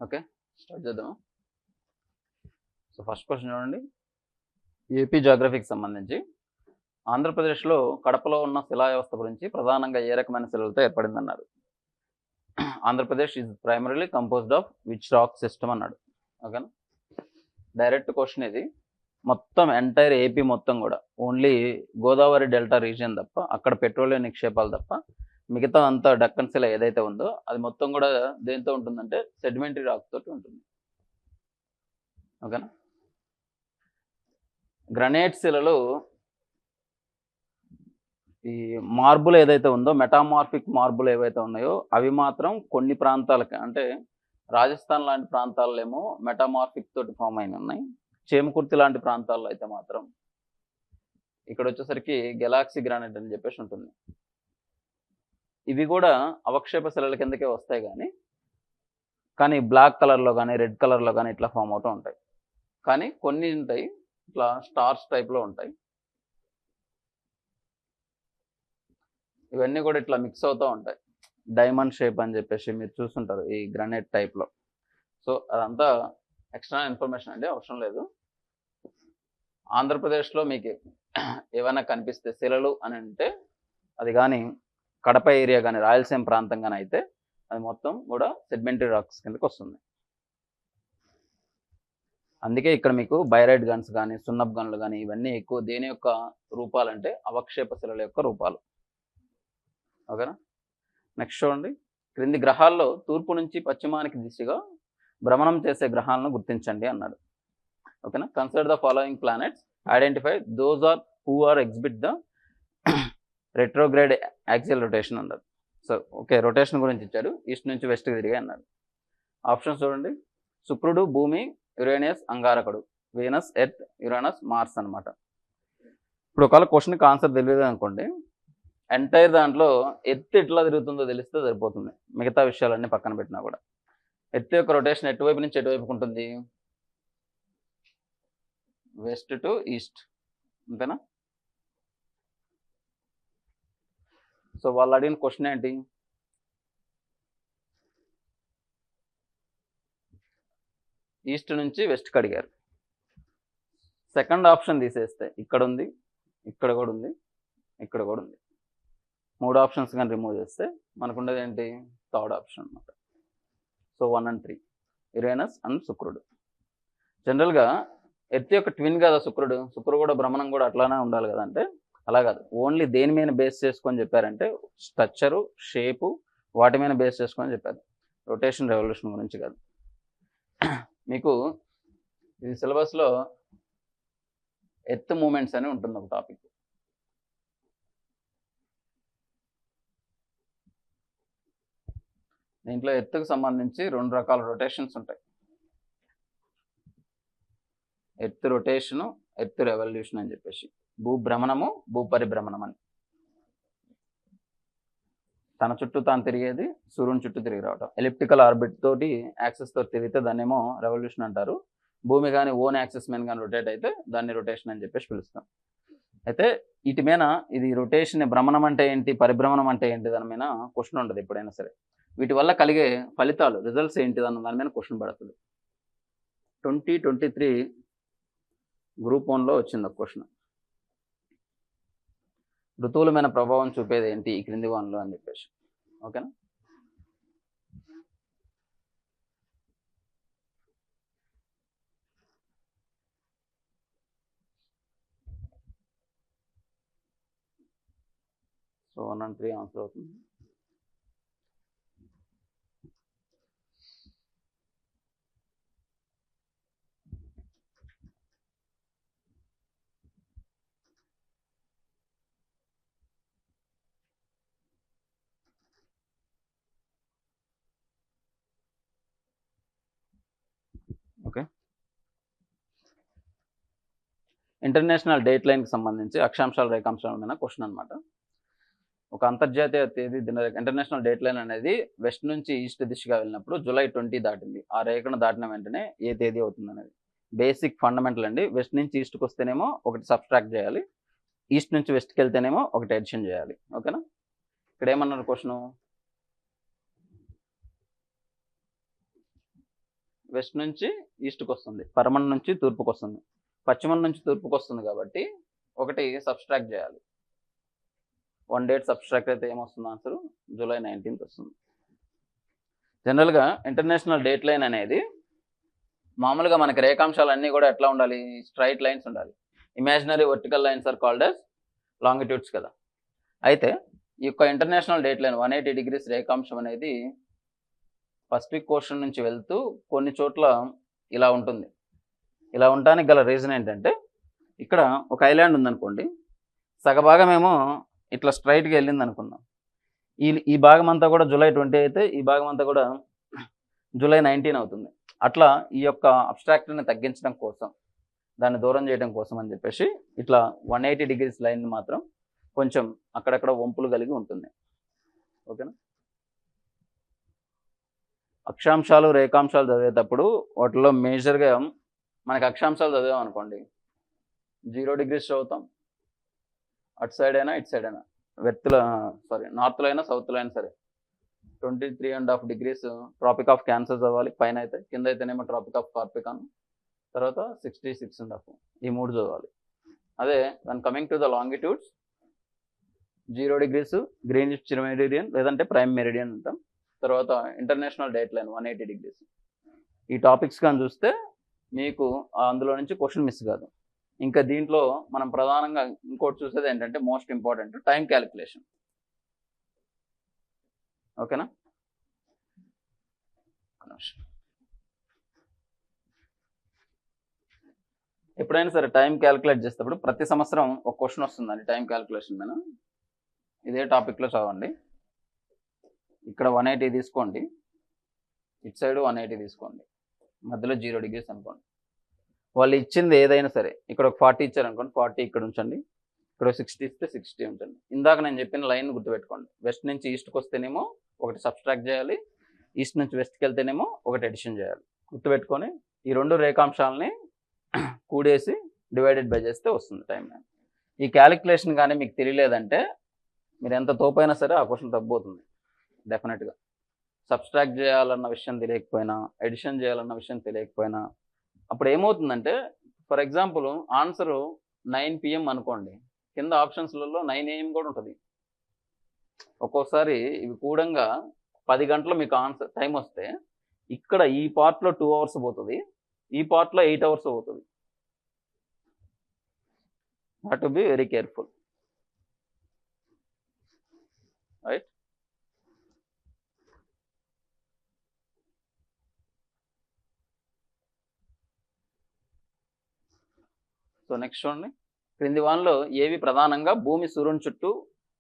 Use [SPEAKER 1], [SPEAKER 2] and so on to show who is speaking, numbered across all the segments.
[SPEAKER 1] Okay, start చేద్దాం. So first question చూడండి. AP జాగ్రఫీకి సంబంధించి ఆంధ్రప్రదేశ్లో కడపలో ఉన్న శిలా వ్యవస్థ గురించి ప్రధానంగా ఏ రకమైన శిలలతో ఏర్పడిందన్నారు. Andhra Pradesh is primarily composed of which rock system అన్నాడు. ఓకేనా, డైరెక్ట్ క్వశ్చన్ ఇది. మొత్తం ఎంటైర్ ఏపీ మొత్తం కూడా ఓన్లీ గోదావరి డెల్టా రీజియన్ తప్ప, అక్కడ పెట్రోలియం నిక్షేపాలు తప్ప, మిగతా అంతా డక్కన్ శిల ఏదైతే ఉందో అది మొత్తం కూడా దేంతో ఉంటుందంటే సెడిమెంటరీ రాక్ తోటి ఉంటుంది. ఓకేనా, గ్రనైట్ శిలలు ఈ మార్బుల్ ఏదైతే ఉందో, మెటామార్ఫిక్ మార్బుల్ ఏవైతే ఉన్నాయో అవి మాత్రం కొన్ని ప్రాంతాలకి, అంటే రాజస్థాన్ లాంటి ప్రాంతాల్లో ఏమో మెటామార్ఫిక్ తోటి ఫామ్ అయిన ఉన్నాయి. చేమకుర్తి లాంటి ప్రాంతాల్లో అయితే మాత్రం ఇక్కడ వచ్చేసరికి గెలాక్సీ గ్రానైట్ అని చెప్పేసి ఉంటుంది. ఇవి కూడా అవక్షేప శిలల కిందకే వస్తాయి, కానీ బ్లాక్ కలర్లో కానీ రెడ్ కలర్లో కానీ ఇట్లా ఫామ్ అవుతూ ఉంటాయి. కానీ కొన్ని ఉంటాయి ఇట్లా స్టార్స్ టైప్లో ఉంటాయి. ఇవన్నీ కూడా ఇట్లా మిక్స్ అవుతూ ఉంటాయి. డైమండ్ షేప్ అని చెప్పేసి మీరు చూస్తుంటారు ఈ గ్రానైట్ టైప్లో. సో అదంతా ఎక్స్ట్రా ఇన్ఫర్మేషన్ అండి, అవసరం లేదు. ఆంధ్రప్రదేశ్లో మీకు ఏమైనా కనిపిస్తే శిలలు అని అంటే అది కానీ కడప ఏరియా కానీ రాయలసీమ ప్రాంతం కానీ అయితే అది మొత్తం కూడా సెడిమెంటరీ రాక్స్ కిందకి వస్తుంది. అందుకే ఇక్కడ మీకు బైరైడ్ గన్స్ కానీ సున్నప్ గన్లు కానీ ఇవన్నీ ఎక్కువ దేని యొక్క రూపాలంటే అవక్షేప శిలల యొక్క రూపాలు. ఓకేనా, నెక్స్ట్ చూడండి. క్రింది గ్రహాల్లో తూర్పు నుంచి పశ్చిమానికి దిశగా భ్రమణం చేసే గ్రహాలను గుర్తించండి అన్నాడు. ఓకేనా, consider the following planets, identify those are who are exhibit the retrograde axial rotation అన్నాడు. సో ఓకే, రొటేషన్ గురించి ఇచ్చాడు, ఈస్ట్ నుంచి వెస్ట్కి తిరిగి అన్నాడు. ఆప్షన్స్ చూడండి. శుక్రుడు, భూమి, యురేనియస్, అంగారకుడు, వీనస్, ఎర్త్, యురేనస్, మార్స్ అనమాట. ఇప్పుడు ఒకవేళ క్వశ్చన్కి ఆన్సర్ తెలియదు అనుకోండి, ఎంటైర్ దాంట్లో ఎర్త్ ఎట్లా తిరుగుతుందో తెలిస్తే సరిపోతుంది, మిగతా విషయాలన్నీ పక్కన పెట్టినా కూడా. ఎర్త్ యొక్క రొటేషన్ ఎటువైపు నుంచి ఎటువైపుకు ఉంటుంది? వెస్ట్ టు ఈస్ట్, అంతేనా? సో వాళ్ళు అడిగిన క్వశ్చన్ ఏంటి? ఈస్ట్ నుంచి వెస్ట్కి అడిగారు. సెకండ్ ఆప్షన్ తీసేస్తే ఇక్కడ ఉంది, ఇక్కడ కూడా ఉంది, ఇక్కడ కూడా ఉంది. 3 ఆప్షన్స్ కానీ రిమూవ్ చేస్తే మనకు ఉండేది ఏంటి? థర్డ్ ఆప్షన్ అనమాట. సో 1 and 3 యురేనస్ అండ్ శుక్రుడు. జనరల్గా ఎర్త్ యొక్క ట్విన్ కదా శుక్రుడు, శుక్రుడు కూడా భ్రమణం కూడా అట్లానే ఉండాలి కదా అంటే అలా కాదు. ఓన్లీ దేని మీద బేస్ చేసుకొని చెప్పారంటే స్ట్రక్చరు, షేపు, వాటి మీద బేస్ చేసుకొని చెప్పారు, రొటేషన్ రెవల్యూషన్ గురించి కాదు. మీకు ఇది సిలబస్లో ఎర్త్ మూమెంట్స్ అని ఉంటుంది ఒక టాపిక్. దీంట్లో ఎర్త్కి సంబంధించి 2 రకాల రొటేషన్స్ ఉంటాయి. ఎర్త్ రొటేషను, ఎర్త్ రెవల్యూషన్ అని చెప్పేసి, భూభ్రమణము, భూపరిభ్రమణం అని. తన చుట్టూ తాను తిరిగేది, సూర్యుని చుట్టూ తిరిగి రావటం. ఎలిప్టికల్ ఆర్బిట్ తోటి యాక్సెస్ తోటి తిరిగితే దాన్నేమో రెవల్యూషన్ అంటారు. భూమి కానీ ఓన్ యాక్సెస్ మీద కానీ రొటేట్ అయితే దాన్ని రొటేషన్ అని చెప్పేసి పిలుస్తాం. అయితే వీటి మీద ఇది రొటేషన్, భ్రమణం అంటే ఏంటి, పరిభ్రమణం అంటే ఏంటి, దాని మీద క్వశ్చన్ ఉంటుంది ఎప్పుడైనా సరే. వీటి వల్ల కలిగే ఫలితాలు, రిజల్ట్స్ ఏంటి దాని మీద క్వశ్చన్ పడుతుంది. 2023 గ్రూప్ 1లో వచ్చింది ఒక క్వశ్చన్. ఋతువుల మీద ప్రభావం చూపేది ఏంటి ఈ క్రింది వానలు అని చెప్పేసి. ఓకేనా, సో 1 and 3 ఆన్సర్ అవుతుంది. ఓకే, ఇంటర్నేషనల్ డేట్ లైన్కి సంబంధించి అక్షాంశాల రేఖాంశాల మీద క్వశ్చన్ అనమాట. ఒక అంతర్జాతీయ తేదీ ఇంటర్నేషనల్ డేట్ లైన్ అనేది వెస్ట్ నుంచి ఈస్ట్ దిశగా వెళ్ళినప్పుడు జూలై 20 దాటింది. ఆ రేఖను దాటిన వెంటనే ఏ తేదీ అవుతుంది అనేది బేసిక్ ఫండమెంటల్ అండి. వెస్ట్ నుంచి ఈస్ట్కి వస్తేనేమో ఒకటి సబ్స్ట్రాక్ట్ చేయాలి, ఈస్ట్ నుంచి వెస్ట్కి వెళ్తేనేమో ఒకటి ఎడిషన్ చేయాలి. ఓకేనా, ఇక్కడ ఏమన్నారు క్వశ్చను? వెస్ట్ నుంచి ఈస్ట్కి వస్తుంది, పరమణ నుంచి తూర్పుకు వస్తుంది, పశ్చిమం నుంచి తూర్పుకు వస్తుంది. కాబట్టి ఒకటి సబ్స్ట్రాక్ట్ చేయాలి. 1 డేట్ సబ్స్ట్రాక్ట్ అయితే ఏమొస్తుంది ఆన్సర్? జూలై 19th వస్తుంది. జనరల్గా ఇంటర్నేషనల్ డేట్ లైన్ అనేది మామూలుగా మనకి రేఖాంశాలన్నీ కూడా ఎట్లా ఉండాలి? స్ట్రైట్ లైన్స్ ఉండాలి. Imaginary vertical lines are called as longitudes కదా. అయితే ఈ యొక్క ఇంటర్నేషనల్ డేట్ లైన్ 180 degrees రేఖాంశం అనేది పసిఫిక్ ఓషన్ నుంచి వెళ్తూ కొన్ని చోట్ల ఇలా ఉంటుంది. ఇలా ఉండడానికి గల రీజన్ ఏంటంటే, ఇక్కడ ఒక ఐలాండ్ ఉందనుకోండి, సగభాగం ఏమో ఇట్లా స్ట్రైట్గా వెళ్ళింది అనుకుందాం. ఈ భాగం అంతా కూడా జూలై 20 అయితే ఈ భాగం అంతా కూడా జూలై 19 అవుతుంది. అట్లా ఈ యొక్క అబ్స్ట్రాక్ట్ని తగ్గించడం కోసం, దాన్ని దూరం చేయడం కోసం అని చెప్పేసి ఇట్లా 180 degrees లైన్ మాత్రం కొంచెం అక్కడక్కడ వంపులు కలిగి ఉంటుంది. ఓకేనా? అక్షాంశాలు రేఖాంశాలు చదివేటప్పుడు వాటిలో మేజర్గా మనకి అక్షాంశాలు చదివాం అనుకోండి, 0 degrees చదువుతాం. అటు సైడ్ అయినా ఇటు సైడ్ అయినా, నార్త్లో అయినా సౌత్లో అయినా సరే 23.5 degrees ట్రాపిక్ ఆఫ్ క్యాన్సర్ చదవాలి పైన అయితే, కింద అయితేనేమో ట్రాపిక్ ఆఫ్ కార్పికాన్, తర్వాత 66.5, ఈ 3 చదవాలి. అదే దాని coming to the longitudes, 0 degrees greenish meridian లేదంటే ప్రైమ్ మెరిడియన్ అంటాం. తర్వాత ఇంటర్నేషనల్ డేట్ లైన్ 180 degrees. ఈ టాపిక్స్ కానీ చూస్తే మీకు అందులో నుంచి క్వశ్చన్ మిస్ కాదు. ఇంకా దీంట్లో మనం ప్రధానంగా ఇంకోటి చూసేది ఏంటంటే మోస్ట్ ఇంపార్టెంట్ టైం క్యాలిక్యులేషన్. ఓకేనా? ఎప్పుడైనా సరే టైం క్యాలిక్యులేట్ చేసేటప్పుడు ప్రతి సంవత్సరం ఒక క్వశ్చన్ వస్తుందండి టైం క్యాలిక్యులేషన్ మీద. ఇదే టాపిక్లో చదవండి. ఇక్కడ 180 తీసుకోండి, ఇటు సైడ్ 180 తీసుకోండి, మధ్యలో 0 degrees అనుకోండి. వాళ్ళు ఇచ్చింది ఏదైనా సరే, ఇక్కడ ఒక 40 ఇచ్చారు అనుకోండి, 40 ఇక్కడ ఉంచండి, ఇక్కడ 60 ఇస్తే 60 ఉంచండి. ఇందాక నేను చెప్పిన లైన్ గుర్తుపెట్టుకోండి. వెస్ట్ నుంచి ఈస్ట్కి వస్తేనేమో ఒకటి సబ్స్ట్రాక్ట్ చేయాలి, ఈస్ట్ నుంచి వెస్ట్కి వెళ్తేనేమో ఒకటి ఎడిషన్ చేయాలి. గుర్తుపెట్టుకొని ఈ 2 రేఖాంశాలని కూడేసి డివైడెడ్ బై చేస్తే వస్తుంది టైం లైన్. ఈ క్యాలిక్యులేషన్ కానీ మీకు తెలియలేదంటే మీరు ఎంత తోపైనా సరే ఆ క్వశ్చన్ తగ్గిపోతుంది డెఫినెట్గా. సబ్స్ట్రాక్ట్ చేయాలన్న విషయం తెలియకపోయినా, ఎడిషన్ చేయాలన్న విషయం తెలియకపోయినా అప్పుడు ఏమవుతుందంటే, ఫర్ ఎగ్జాంపుల్ ఆన్సరు 9 PM అనుకోండి, కింద ఆప్షన్స్లలో 9 AM కూడా ఉంటుంది. ఒక్కోసారి ఇవి కూడంగా 10 గంటలు మీకు ఆన్సర్ టైం వస్తే ఇక్కడ ఈ పార్ట్లో 2 hours పోతుంది, ఈ పార్ట్లో 8 hours పోతుంది. Have to be very careful, right? So next చూడండి, క్రింది వానలో ఏవి ప్రధానంగా భూమి సూర్యుని చుట్టూ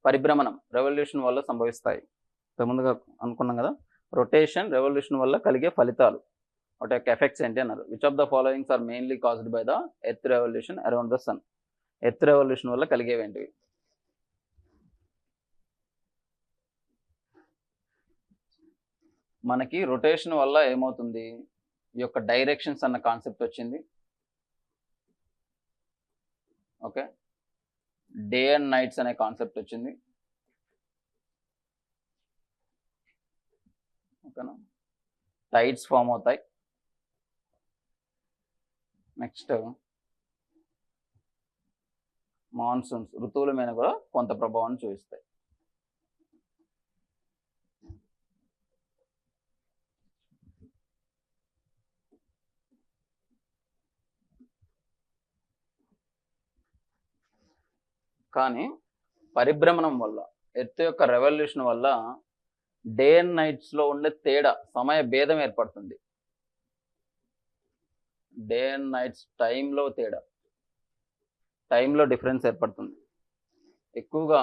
[SPEAKER 1] పరిభ్రమణం రెవల్యూషన్ వల్ల సంభవిస్తాయి? ముందుగా అనుకున్నాం కదా, రొటేషన్ రెవల్యూషన్ వల్ల కలిగే ఫలితాలు, వాటి యొక్క ఎఫెక్ట్స్ ఏంటి అన్నారు. Which of the followings are mainly caused by the earth revolution around the sun? Earth revolution వల్ల కలిగేవేంటివి? మనకి రొటేషన్ వల్ల ఏమవుతుంది, ఈ యొక్క డైరెక్షన్స్ అన్న కాన్సెప్ట్ వచ్చింది. ఓకే, డే అండ్ నైట్స్ అనే కాన్సెప్ట్ వచ్చింది. ఓకేనా? టైడ్స్ ఫామ్ అవుతాయి. నెక్స్ట్ మాన్సూన్స్ ఋతువుల మీద కూడా కొంత ప్రభావాన్ని చూపిస్తాయి. కానీ పరిభ్రమణం వల్ల, ఎర్త్ యొక్క రెవల్యూషన్ వల్ల డే అండ్ నైట్స్లో ఉండే తేడా, సమయ భేదం ఏర్పడుతుంది. డే అండ్ నైట్స్ టైంలో తేడా, టైంలో డిఫరెన్స్ ఏర్పడుతుంది. ఎక్కువగా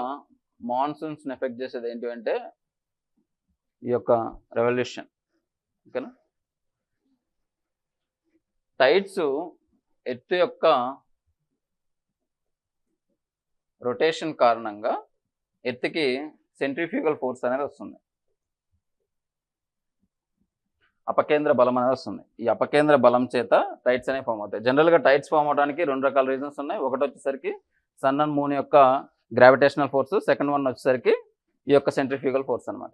[SPEAKER 1] మాన్సూన్స్ని ఎఫెక్ట్ చేసేది ఏంటి అంటే ఈ యొక్క రెవల్యూషన్. ఓకేనా? టైడ్స్ ఎర్త్ యొక్క రొటేషన్ కారణంగా ఎర్త్కి సెంట్రిఫ్యూగల్ ఫోర్స్ అనేది వస్తుంది, అపకేంద్ర బలం అనేది వస్తుంది. ఈ అపకేంద్ర బలం చేత టైడ్స్ అనేవి ఫామ్ అవుతాయి. జనరల్గా టైడ్స్ ఫామ్ అవడానికి 2 రకాల రీజన్స్ ఉన్నాయి. ఒకటి వచ్చేసరికి సన్ అండ్ మూన్ యొక్క గ్రావిటేషనల్ ఫోర్స్, సెకండ్ వన్ వచ్చేసరికి ఈ యొక్క సెంట్రిఫ్యూగల్ ఫోర్స్ అనమాట.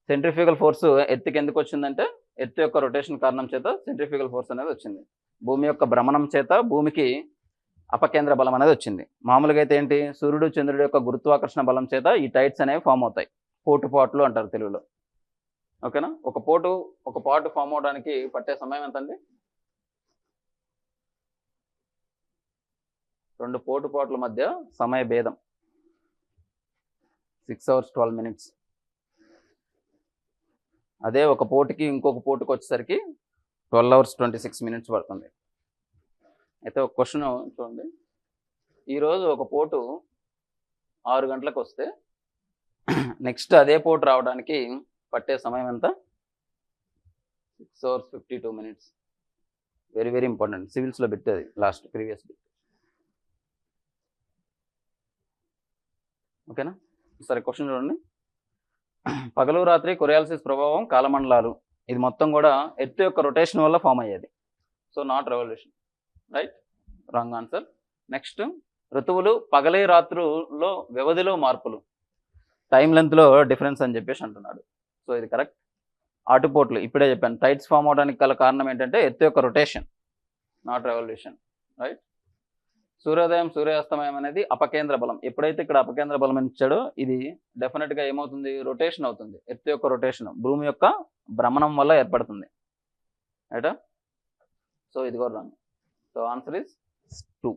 [SPEAKER 1] సెంట్రిఫ్యూగల్ ఫోర్స్ ఎర్త్కి ఎందుకు వచ్చిందంటే ఎర్త్ యొక్క రొటేషన్ కారణం చేత సెంట్రిఫ్యూగల్ ఫోర్స్ అనేది వచ్చింది. భూమి యొక్క భ్రమణం చేత భూమికి అపకేంద్ర బలం అనేది వచ్చింది. మామూలుగా అయితే ఏంటి, సూర్యుడు చంద్రుడి యొక్క గురుత్వాకర్షణ బలం చేత ఈ టైట్స్ అనేవి ఫామ్ అవుతాయి. పోటుపాట్లు అంటారు తెలుగులో. ఓకేనా. ఒక పాటు ఫామ్ అవడానికి పట్టే సమయం ఎంత అండి? 2 పోటుపాట్ల మధ్య సమయ భేదం 6 hours 12 minutes. అదే ఒక పోటుకి ఇంకొక పోటుకు వచ్చేసరికి 12 hours 26 minutes పడుతుంది. అయితే ఒక క్వశ్చన్ చూడండి, ఈరోజు ఒక పోటు 6 గంటలకు వస్తే నెక్స్ట్ అదే పోటు రావడానికి పట్టే సమయం ఎంత? 6 hours 52 minutes. Very very important, సివిల్స్లో పెట్టేది లాస్ట్ ప్రీవియస్ బిట్. ఓకేనా. సరే క్వశ్చన్ చూడండి, పగలు రాత్రి కొరియాలిసిస్ ప్రభావం కాలమండలాలు, ఇది మొత్తం కూడా ఎర్త్ యొక్క రొటేషన్ వల్ల ఫామ్ అయ్యేది. So not revolution, right? Wrong answer. Next, ఋతువులు పగలే రాత్రుల్లో వ్యవధిలో మార్పులు, టైం లెంత్లో డిఫరెన్స్ అని చెప్పేసి అంటున్నాడు. సో ఇది కరెక్ట్. ఆటుపోట్లు ఇప్పుడే చెప్పాను, టైట్స్ ఫామ్ అవడానికి గల కారణం ఏంటంటే ఎర్త్ యొక్క రొటేషన్, నాట్ రెవల్యూషన్, రైట్? సూర్యోదయం సూర్యాస్తమయం అనేది అపకేంద్ర బలం. ఎప్పుడైతే ఇక్కడ అపకేంద్ర బలం ఇచ్చాడో ఇది డెఫినెట్గా ఏమవుతుంది, రొటేషన్ అవుతుంది. ఎర్త్ యొక్క రొటేషన్ భూమి యొక్క భ్రమణం వల్ల ఏర్పడుతుంది, రైటా? సో ఇది కూడా wrong. So answer is 2.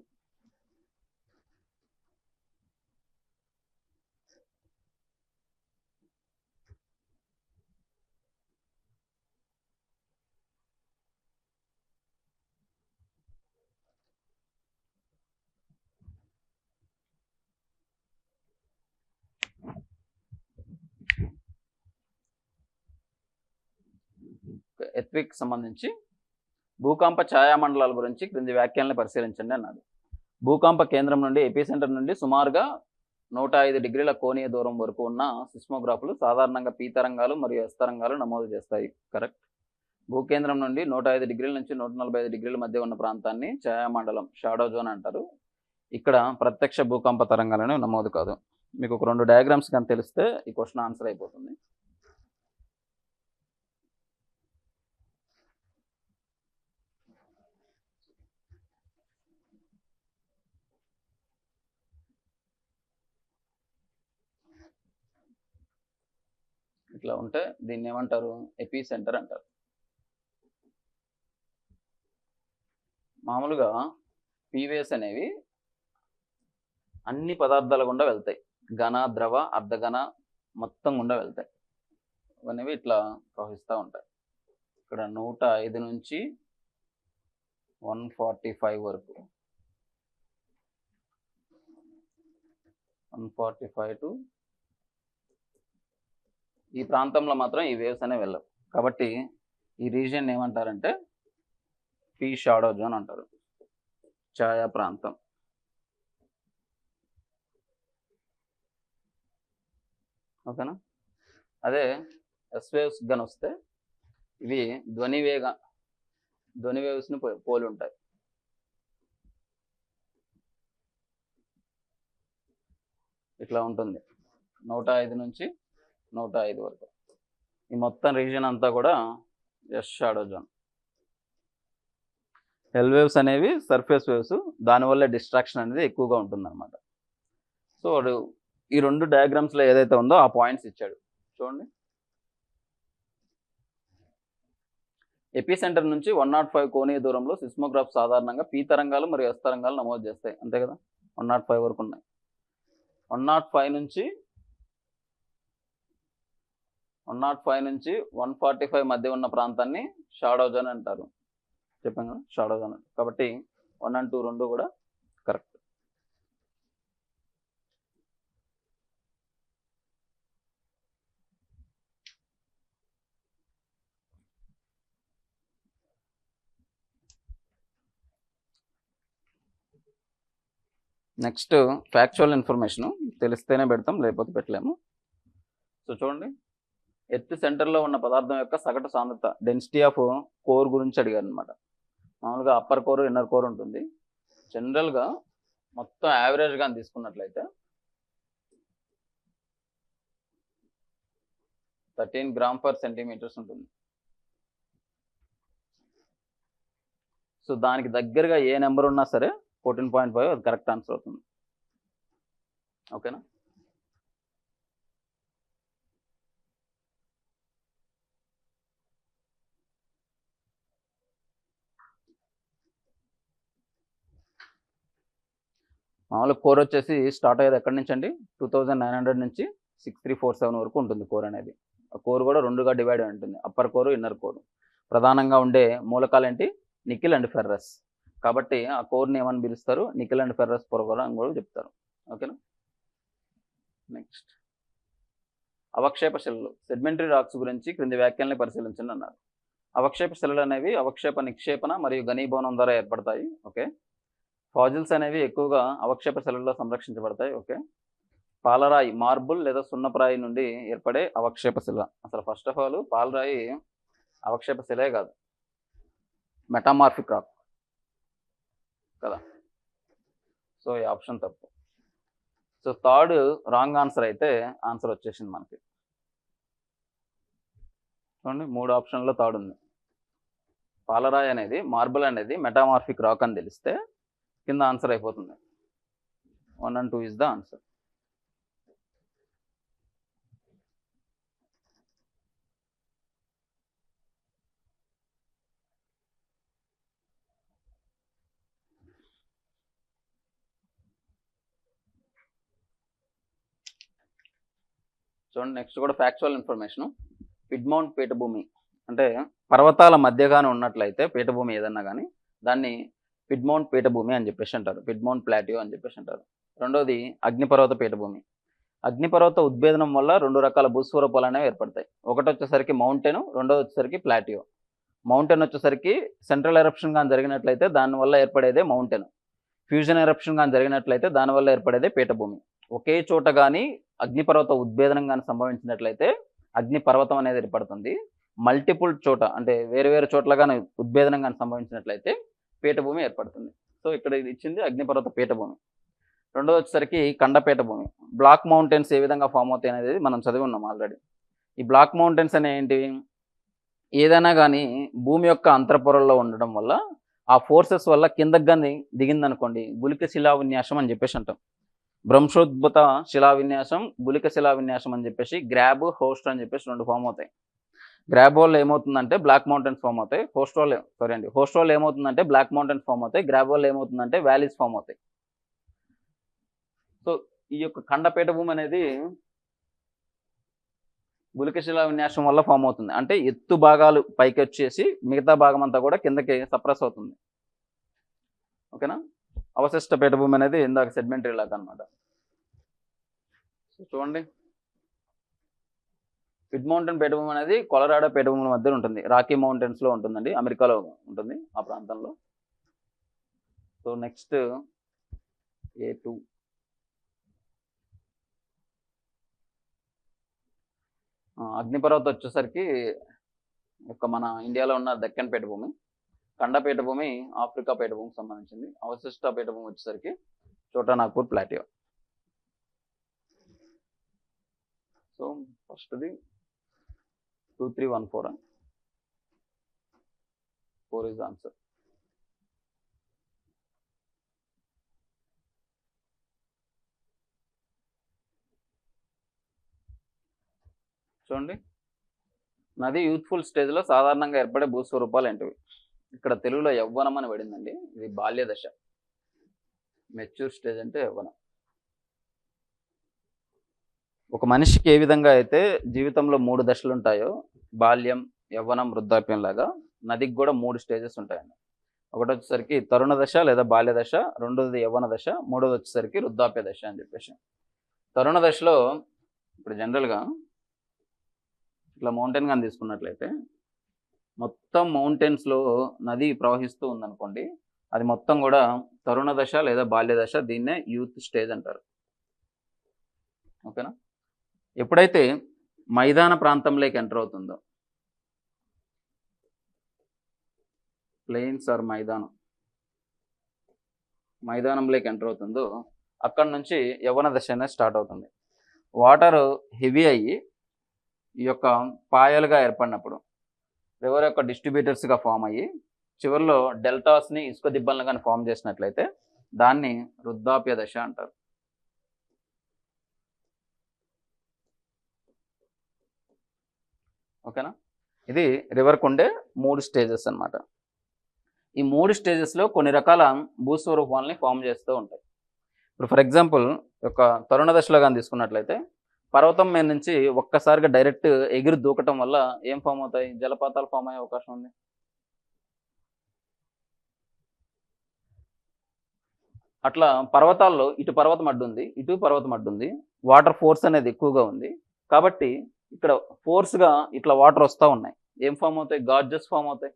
[SPEAKER 1] Earthquake సంబంధించి భూకంప ఛాయామండలాల గురించి క్రింది వ్యాఖ్యలను పరిశీలించండి అన్నాడు. భూకంప కేంద్రం నుండి ఎపిసెంటర్ నుండి సుమారుగా 105 degrees కోణీయ దూరం వరకు ఉన్న సిస్మోగ్రాఫ్లు సాధారణంగా పీ తరంగాలు మరియు ఎస్ తరంగాలు నమోదు చేస్తాయి. కరెక్ట్. భూకేంద్రం నుండి 105 degrees నుంచి 145 degrees మధ్య ఉన్న ప్రాంతాన్ని ఛాయామండలం, షాడో జోన్ అంటారు. ఇక్కడ ప్రత్యక్ష భూకంప తరంగాలను నమోదు కాదు. మీకు ఒక 2 డయాగ్రామ్స్ కానీ తెలిస్తే ఈ క్వశ్చన్ ఆన్సర్ అయిపోతుంది. ఇట్లా ఉంటే దీన్ని ఏమంటారు, ఎపీ సెంటర్ అంటారు. మామూలుగా పీవేస్ అనేవి అన్ని పదార్థాల గుండా వెళ్తాయి, ఘన ద్రవ అర్ధఘన మొత్తం గుండా వెళ్తాయి. ఇవన్నీ ఇట్లా ప్రవహిస్తూ ఉంటాయి. ఇక్కడ 105 నుంచి 145 వరకు, 145 టు ఈ ప్రాంతంలో మాత్రం ఈ వేవ్స్ అనేవి వెళ్ళవు. కాబట్టి ఈ రీజియన్ ఏమంటారంటే పీ షాడో జోన్ అంటారు, ఛాయా ప్రాంతం. ఓకేనా. అదే ఎస్ వేవ్స్ కానీ వస్తే ఇవి ధ్వని వేవ్స్ని పోలి ఉంటాయి. ఇట్లా ఉంటుంది 105 నుంచి 105 వరకు. ఈ మొత్తం రీజియన్ అంతా కూడా S shadow zone. L waves అనేవి సర్ఫేస్ వేవ్స్, దానివల్ల డిస్ట్రాక్షన్ అనేది ఎక్కువగా ఉంటుంది అనమాట. సో వాడు ఈ 2 డయాగ్రామ్స్లో ఏదైతే ఉందో ఆ పాయింట్స్ ఇచ్చాడు చూడండి. ఎపీ సెంటర్ నుంచి 105 కోణీయ దూరంలో సిస్మోగ్రాఫ్ సాధారణంగా పీ తరంగాలు మరియు ఎస్ తరంగాలు నమోదు చేస్తాయి. అంతే కదా, 105 వరకు ఉన్నాయి. 105 నుంచి 145 మధ్య ఉన్న ప్రాంతాన్ని షాడో జోన్ అంటారు. చెప్పాం కదా, షాడో జోన్. కాబట్టి 1 and 2 రెండు కూడా కరెక్ట్. నెక్స్ట్ ఫ్యాక్చువల్ ఇన్ఫర్మేషను తెలిస్తేనే పెడతాం, లేకపోతే పెట్టలేము. సో చూడండి, ఎర్త్ సెంటర్లో ఉన్న పదార్థం యొక్క సగటు సాంద్రత, డెన్సిటీ ఆఫ్ కోర్ గురించి అడిగారు అనమాట. మామూలుగా అప్పర్ కోర్, ఇన్నర్ కోర్ ఉంటుంది. జనరల్గా మొత్తం యావరేజ్గా తీసుకున్నట్లయితే 13 grams per centimeters ఉంటుంది. సో దానికి దగ్గరగా ఏ నెంబర్ ఉన్నా సరే 14.5 అది కరెక్ట్ ఆన్సర్ అవుతుంది. ఓకేనా? మామూలుగా కోర్ వచ్చేసి స్టార్ట్ అయ్యేది ఎక్కడి నుంచి అండి? 2900 నుంచి 6347 వరకు ఉంటుంది కోర్ అనేది. ఆ కోర్ కూడా 2గా డివైడ్ అయి ఉంటుంది. Upper core, inner core. ప్రధానంగా ఉండే మూలకాలు ఏంటి? Nickel and ferrous. కాబట్టి ఆ కోర్ని ఏమని పిలుస్తారు? నికెల్ అండ్ ఫెర్రస్ పొర అని కూడా చెప్తారు. ఓకేనా? నెక్స్ట్ అవక్షేప శిలలు సెడిమెంటరీ రాక్స్ గురించి క్రింది వ్యాఖ్యల్ని పరిశీలించండి అన్నారు. అవక్షేప శిలలు అనేవి అవక్షేప నిక్షేపణ మరియు ఘనీభవనం ద్వారా ఏర్పడతాయి. ఓకే. ఫాజిల్స్ అనేవి ఎక్కువగా అవక్షేప శిలల్లో సంరక్షించబడతాయి. ఓకే. పాలరాయి, మార్బుల్ లేదా సున్నప్రాయి నుండి ఏర్పడే అవక్షేప శిల. అసలు ఫస్ట్ ఆఫ్ ఆల్ పాలరాయి అవక్షేప శిలే కాదు, మెటామార్ఫిక్ రాక్ కదా. సో ఈ ఆప్షన్ తప్పు. సో థర్డ్ రాంగ్ ఆన్సర్ అయితే ఆన్సర్ వచ్చేసింది మనకి. చూడండి 3 ఆప్షన్లో థర్డ్ ఉంది. పాలరాయి అనేది, మార్బుల్ అనేది మెటామార్ఫిక్ రాక్ అని తెలిస్తే కింద ఆన్సర్ అయిపోతుంది. 1 and 2 is the answer. చూడండి నెక్స్ట్ కూడా ఫ్యాక్చువల్ ఇన్ఫర్మేషన్. పిడ్మౌంట్ పీఠభూమి అంటే పర్వతాల మధ్యగానే ఉన్నట్లయితే పీఠభూమి ఏదన్నా కానీ దాన్ని పిడ్మౌంట్ పీఠభూమి అని చెప్పేసి అంటారు. పిడ్మౌంట్ ప్లాటియో అని చెప్పేసి అంటారు. రెండోది అగ్నిపర్వత పీఠభూమి. అగ్నిపర్వత ఉద్భేదనం వల్ల 2 రకాల భూస్వరూపాలు అనేవి ఏర్పడతాయి. ఒకటి వచ్చేసరికి మౌంటైన్, రెండోది వచ్చేసరికి ప్లాటియో. మౌంటైన్ వచ్చేసరికి సెంట్రల్ ఎరప్షన్ కానీ జరిగినట్లయితే దానివల్ల ఏర్పడేదే మౌంటైన్. ఫ్యూజన్ ఎరప్షన్ కానీ జరిగినట్లయితే దానివల్ల ఏర్పడేదే పీఠభూమి. ఒకే చోట కానీ అగ్నిపర్వత ఉద్భేదనం కానీ సంభవించినట్లయితే అగ్నిపర్వతం అనేది ఏర్పడుతుంది. మల్టిపుల్ చోట అంటే వేరు వేరు చోట్ల కానీ ఉద్భేదనం కానీ సంభవించినట్లయితే పీఠభూమి ఏర్పడుతుంది. సో ఇక్కడ ఇది ఇచ్చింది అగ్నిపర్వత పీఠభూమి. రెండోది వచ్చేసరికి ఖండపీఠ భూమి. బ్లాక్ మౌంటైన్స్ ఏ విధంగా ఫామ్ అవుతాయి అనేది మనం చదివి ఉన్నాం ఆల్రెడీ. ఈ బ్లాక్ మౌంటైన్స్ అనే ఏంటి? ఏదైనా కానీ భూమి యొక్క అంతరపొరల్లో ఉండడం వల్ల ఆ ఫోర్సెస్ వల్ల కిందకి కానీ దిగిందనుకోండి, గుళిక శిలా విన్యాసం అని చెప్పేసి అంటాం. భ్రంశోద్భుత శిలా విన్యాసం, గుళిక శిలా విన్యాసం అని చెప్పేసి గ్రాబ్, హోస్ట్ అని చెప్పేసి 2 ఫామ్ అవుతాయి. గ్రాబ్ వల్ల ఏమవుతుందంటే బ్లాక్ మౌంటైన్స్ ఫామ్ అవుతాయి. హోస్ట్ వల్ల ఏమవుతుందంటే బ్లాక్ మౌంటైన్స్ ఫామ్ అవుతాయి. గ్రాబ్ వల్ల ఏమవుతుందంటే వ్యాలీస్ ఫామ్ అవుతాయి. సో ఈ యొక్క ఖండపీఠ భూమి అనేది గుళికశిలా విన్యాసం వల్ల ఫామ్ అవుతుంది. అంటే ఎత్తు భాగాలు పైకి వచ్చేసి మిగతా భాగం అంతా కూడా కిందకి సప్రెస్ అవుతుంది. ఓకేనా? అవశిష్ట పీఠభూమి అనేది ఇందాక సెడిమెంటరీ లాగా అనమాట. చూడండి పిడ్మౌంటైన్ పీఠభూమి అనేది కొలరాడో పీఠభూముల మధ్య ఉంటుంది. రాకీ మౌంటైన్స్లో ఉంటుందండి, అమెరికాలో ఉంటుంది ఆ ప్రాంతంలో. So next A2. అగ్నిపర్వతం వచ్చేసరికి మన ఇండియాలో ఉన్న దక్కన్ పీఠభూమి. ఖండ పీఠభూమి ఆఫ్రికా పీఠభూమికి సంబంధించింది. అవశిష్ట పీఠభూమి వచ్చేసరికి చోటా నాగ్పూర్ ప్లాటియో. సో ఫస్ట్ది 2314 4 is the answer. చూడండి నది యూత్ఫుల్ స్టేజ్లో సాధారణంగా ఏర్పడే భూస్వరూపాలు ఏంటివి? ఇక్కడ తెలుగులో యవ్వనం అని పడిందండి. ఇది బాల్య దశ. మెచ్యూర్ స్టేజ్ అంటే యవ్వనం. ఒక మనిషికి ఏ విధంగా అయితే జీవితంలో 3 దశలు ఉంటాయో, బాల్యం, యవ్వనం, వృద్ధాప్యం లాగా నదికి కూడా 3 స్టేజెస్ ఉంటాయండి. ఒకటి వచ్చేసరికి తరుణ దశ లేదా బాల్య దశ, రెండోది యవ్వన దశ, మూడోది వచ్చేసరికి వృద్ధాప్య దశ అని చెప్పేసి. తరుణ దశలో ఇప్పుడు జనరల్గా ఇట్లా మౌంటైన్ కానీ తీసుకున్నట్లయితే మొత్తం మౌంటైన్స్లో నది ప్రవహిస్తూ ఉందనుకోండి, అది మొత్తం కూడా తరుణ దశ లేదా బాల్య దశ. దీన్నే యూత్ స్టేజ్ అంటారు. ఓకేనా? ఎప్పుడైతే మైదాన ప్రాంతంలోకి ఎంటర్ అవుతుందో, ప్లెయిన్స్ ఆర్ మైదానంలోకి ఎంటర్ అవుతుందో అక్కడ నుంచి యవ్వన దశ అనేది స్టార్ట్ అవుతుంది. వాటర్ హెవీ అయ్యి ఈ యొక్క పాయలుగా ఏర్పడినప్పుడు రివర్ యొక్క డిస్ట్రిబ్యూటర్స్గా ఫామ్ అయ్యి చివరిలో డెల్టాస్ని ఇసుక దిబ్బలను కానీ ఫామ్ చేసినట్లయితే దాన్ని వృద్ధాప్య దశ అంటారు. ఓకేనా? ఇది రివర్కు ఉండే 3 స్టేజెస్ అన్నమాట. ఈ 3 స్టేజెస్లో కొన్ని రకాల భూస్వరూపాలని ఫామ్ చేస్తూ ఉంటాయి. ఇప్పుడు ఫర్ ఎగ్జాంపుల్ ఒక తరుణ దశలో కానీ తీసుకున్నట్లయితే పర్వతం మీద నుంచి ఒక్కసారిగా డైరెక్ట్ ఎగిరి దూకటం వల్ల ఏం ఫామ్ అవుతాయి? జలపాతాలు ఫామ్ అయ్యే అవకాశం ఉంది. అట్లా పర్వతాల్లో ఇటు పర్వతం అడ్డు ఉంది, ఇటు పర్వతం అడ్డు ఉంది, వాటర్ ఫోర్స్ అనేది ఎక్కువగా ఉంది. కాబట్టి ఇక్కడ ఫోర్స్గా ఇట్లా వాటర్ వస్తూ ఉన్నాయి. ఏం ఫామ్ అవుతాయి? గార్జెస్ ఫామ్ అవుతాయి.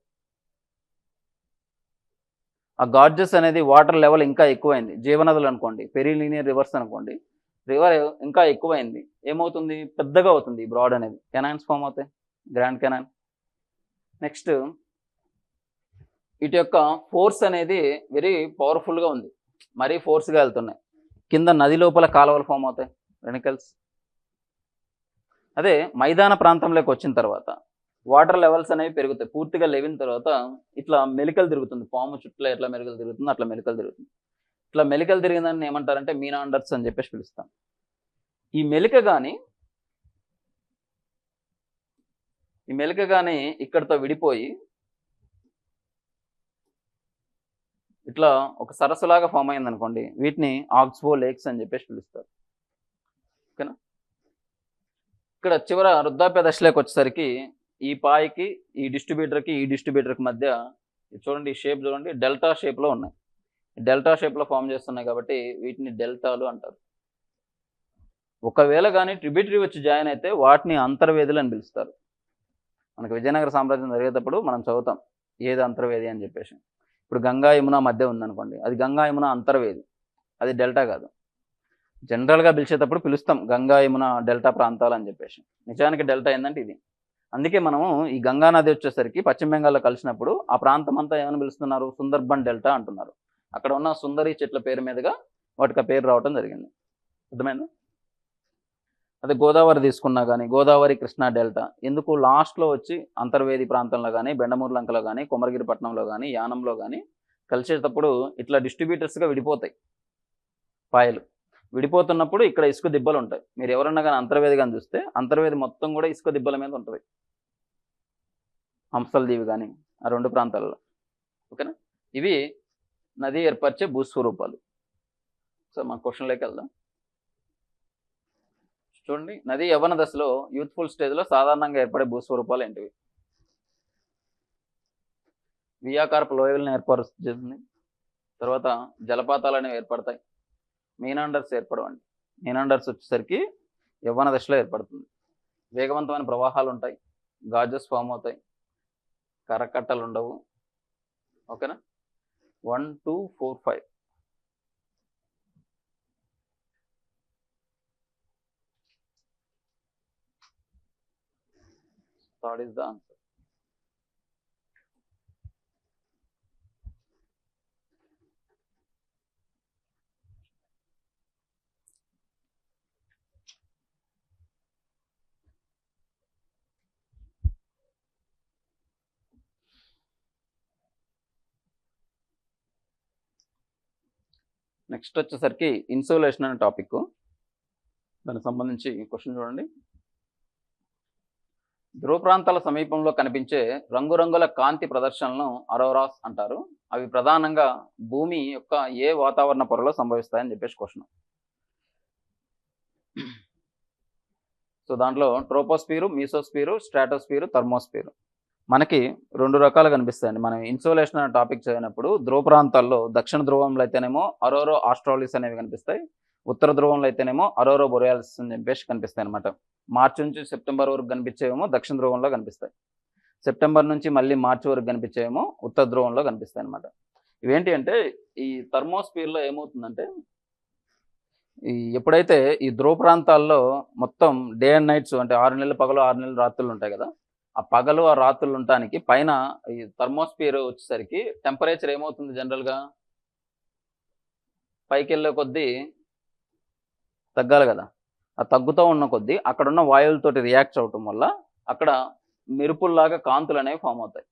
[SPEAKER 1] ఆ గార్జెస్ అనేది వాటర్ లెవెల్ ఇంకా ఎక్కువైంది. జీవనదులు అనుకోండి, పెరిలీనియర్ రివర్స్ అనుకోండి, రివర్ ఇంకా ఎక్కువైంది. ఏమవుతుంది? పెద్దగా అవుతుంది బ్రాడ్ అనేది. కెనాన్స్ ఫామ్ అవుతాయి, గ్రాండ్ కెనాన్. నెక్స్ట్ ఇటు యొక్క ఫోర్స్ అనేది వెరీ పవర్ఫుల్గా ఉంది, మరీ ఫోర్స్గా వెళ్తున్నాయి. కింద నది లోపల కాలువలు ఫామ్ అవుతాయి, రెనికల్స్. అదే మైదాన ప్రాంతంలోకి వచ్చిన తర్వాత వాటర్ లెవెల్స్ అనేవి పెరుగుతాయి. పూర్తిగా లేవిన తర్వాత ఇట్లా మెలికలు తిరుగుతుంది. పాము చుట్టూ ఎట్లా మెలికలు తిరుగుతుందో అట్లా మెలికలు తిరుగుతుంది. ఇట్లా మెలికలు తిరిగిందని ఏమంటారంటే మీనాండర్స్ అని చెప్పేసి పిలుస్తాం. ఈ మెలిక కానీ ఇక్కడితో విడిపోయి ఇట్లా ఒక సరస్సులాగా ఫామ్ అయింది అనుకోండి, వీటిని ఆక్స్బో లేక్స్ అని చెప్పేసి పిలుస్తారు. ఓకేనా? ఇక్కడ చివర వృద్ధాప్య దశలోకి వచ్చేసరికి ఈ పాయికి ఈ డిస్ట్రిబ్యూటర్కి మధ్య చూడండి, ఈ షేప్ చూడండి, డెల్టా షేప్లో ఉన్నాయి. డెల్టా షేప్లో ఫామ్ చేస్తున్నాయి కాబట్టి వీటిని డెల్టాలు అంటారు. ఒకవేళ కానీ ట్రిబ్యూటరీ వచ్చి జాయిన్ అయితే వాటిని అంతర్వేదులు అని పిలుస్తారు. మనకు విజయనగర సామ్రాజ్యం జరిగేటప్పుడు మనం చదువుతాం ఏది అంతర్వేది అని చెప్పేసి. ఇప్పుడు గంగా యమున మధ్య ఉందనుకోండి, అది గంగా యమున అంతర్వేది, అది డెల్టా కాదు. జనరల్గా పిలిచేటప్పుడు పిలుస్తాం గంగా యమున డెల్టా ప్రాంతాలు అని చెప్పేసి. నిజానికి డెల్టా ఏంటంటే ఇది. అందుకే మనము ఈ గంగా నది వచ్చేసరికి పశ్చిమ బెంగాల్లో కలిసినప్పుడు ఆ ప్రాంతం అంతా ఏమని పిలుస్తున్నారు? సుందర్బన్ డెల్టా అంటున్నారు. అక్కడ ఉన్న సుందరి చెట్ల పేరు మీదుగా వాటికి ఆ పేరు రావడం జరిగింది. అర్థమైందా? అదే గోదావరి తీసుకున్నా కానీ గోదావరి కృష్ణా డెల్టా ఎందుకు లాస్ట్లో వచ్చి అంతర్వేది ప్రాంతంలో కానీ, బెండమూరు లంకలో కానీ, కొమరగిరిపట్నంలో కానీ, యానంలో కానీ కలిసేటప్పుడు ఇట్లా డిస్ట్రిబ్యూటర్స్గా విడిపోతాయి. పాయలు విడిపోతున్నప్పుడు ఇక్కడ ఇసుక దిబ్బలు ఉంటాయి. మీరు ఎవరన్నా కానీ అంతర్వేది కానీ చూస్తే అంతర్వేది మొత్తం కూడా ఇసుక దిబ్బల మీద ఉంటుంది, హంసల దీవి కానీ ఆ 2 ప్రాంతాలలో. ఓకేనా? ఇవి నది ఏర్పరిచే భూస్వరూపాలు. సో మన క్వశ్చన్లోకి వెళ్దాం. చూడండి, నది యవ్వన దశలో యూత్ఫుల్ స్టేజ్లో సాధారణంగా ఏర్పడే భూస్వరూపాలు ఏంటివి? వియాకారపు లోయలను ఏర్పరుస్తుంది. తర్వాత జలపాతాలు అనేవి ఏర్పడతాయి. మీనాండర్స్ ఏర్పడవండి. మీనాండర్స్ వచ్చేసరికి యవ్వన దశలో ఏర్పడుతుంది. వేగవంతమైన ప్రవాహాలు ఉంటాయి, గాజెస్ ఫామ్ అవుతాయి, కరకట్టలు ఉండవు. ఓకేనా? 1, 2, 4, 5. Third is the answer. Next వచ్చేసరికి ఇన్సులేషన్ అనే టాపిక్. దానికి సంబంధించి క్వశ్చన్ చూడండి. ధ్రువ ప్రాంతాల సమీపంలో కనిపించే రంగురంగుల కాంతి ప్రదర్శనలను అరోరాస్ అంటారు. అవి ప్రధానంగా భూమి యొక్క ఏ వాతావరణ పొరలో సంభవిస్తాయని చెప్పేసి క్వశ్చన్. సో దాంట్లో ట్రోపోస్ఫియరు, మీసోస్ఫియరు, స్ట్రాటోస్ఫియరు, థర్మోస్ఫియరు మనకి 2 రకాలు కనిపిస్తాయండి. మనం ఇన్సులేషన్ అనే టాపిక్ చదివినప్పుడు ధ్రువ ప్రాంతాల్లో దక్షిణ ధ్రువంలో అయితేనేమో అరోరో ఆస్ట్రాలిస్ అనేవి కనిపిస్తాయి, ఉత్తర ధ్రువంలో అయితేనేమో అరోరో బొరియాలిస్ అని చెప్పేసి కనిపిస్తాయి అనమాట. మార్చి నుంచి సెప్టెంబర్ వరకు కనిపించేవేమో దక్షిణ ధ్రువంలో కనిపిస్తాయి, సెప్టెంబర్ నుంచి మళ్ళీ మార్చి వరకు కనిపించేవేమో ఉత్తర ధ్రువంలో కనిపిస్తాయి అనమాట. ఇవేంటి అంటే ఈ థర్మోస్ఫియర్లో ఏమవుతుందంటే ఎప్పుడైతే ఈ ధ్రువ ప్రాంతాల్లో మొత్తం డే అండ్ నైట్స్ అంటే 6 నెలలు పగలు 6 నెలలు రాత్రులు ఉంటాయి కదా, ఆ పగలు ఆ రాత్రులు ఉండటానికి పైన ఈ థర్మోస్ఫియర్ వచ్చేసరికి టెంపరేచర్ ఏమవుతుంది? జనరల్గా పైకి వెళ్ళే కొద్దీ తగ్గాలి కదా, ఆ తగ్గుతూ ఉన్న కొద్దీ అక్కడున్న వాయువులతోటి రియాక్ట్ అవటం వల్ల అక్కడ మెరుపుల్లాగా కాంతులు అనేవి ఫామ్ అవుతాయి.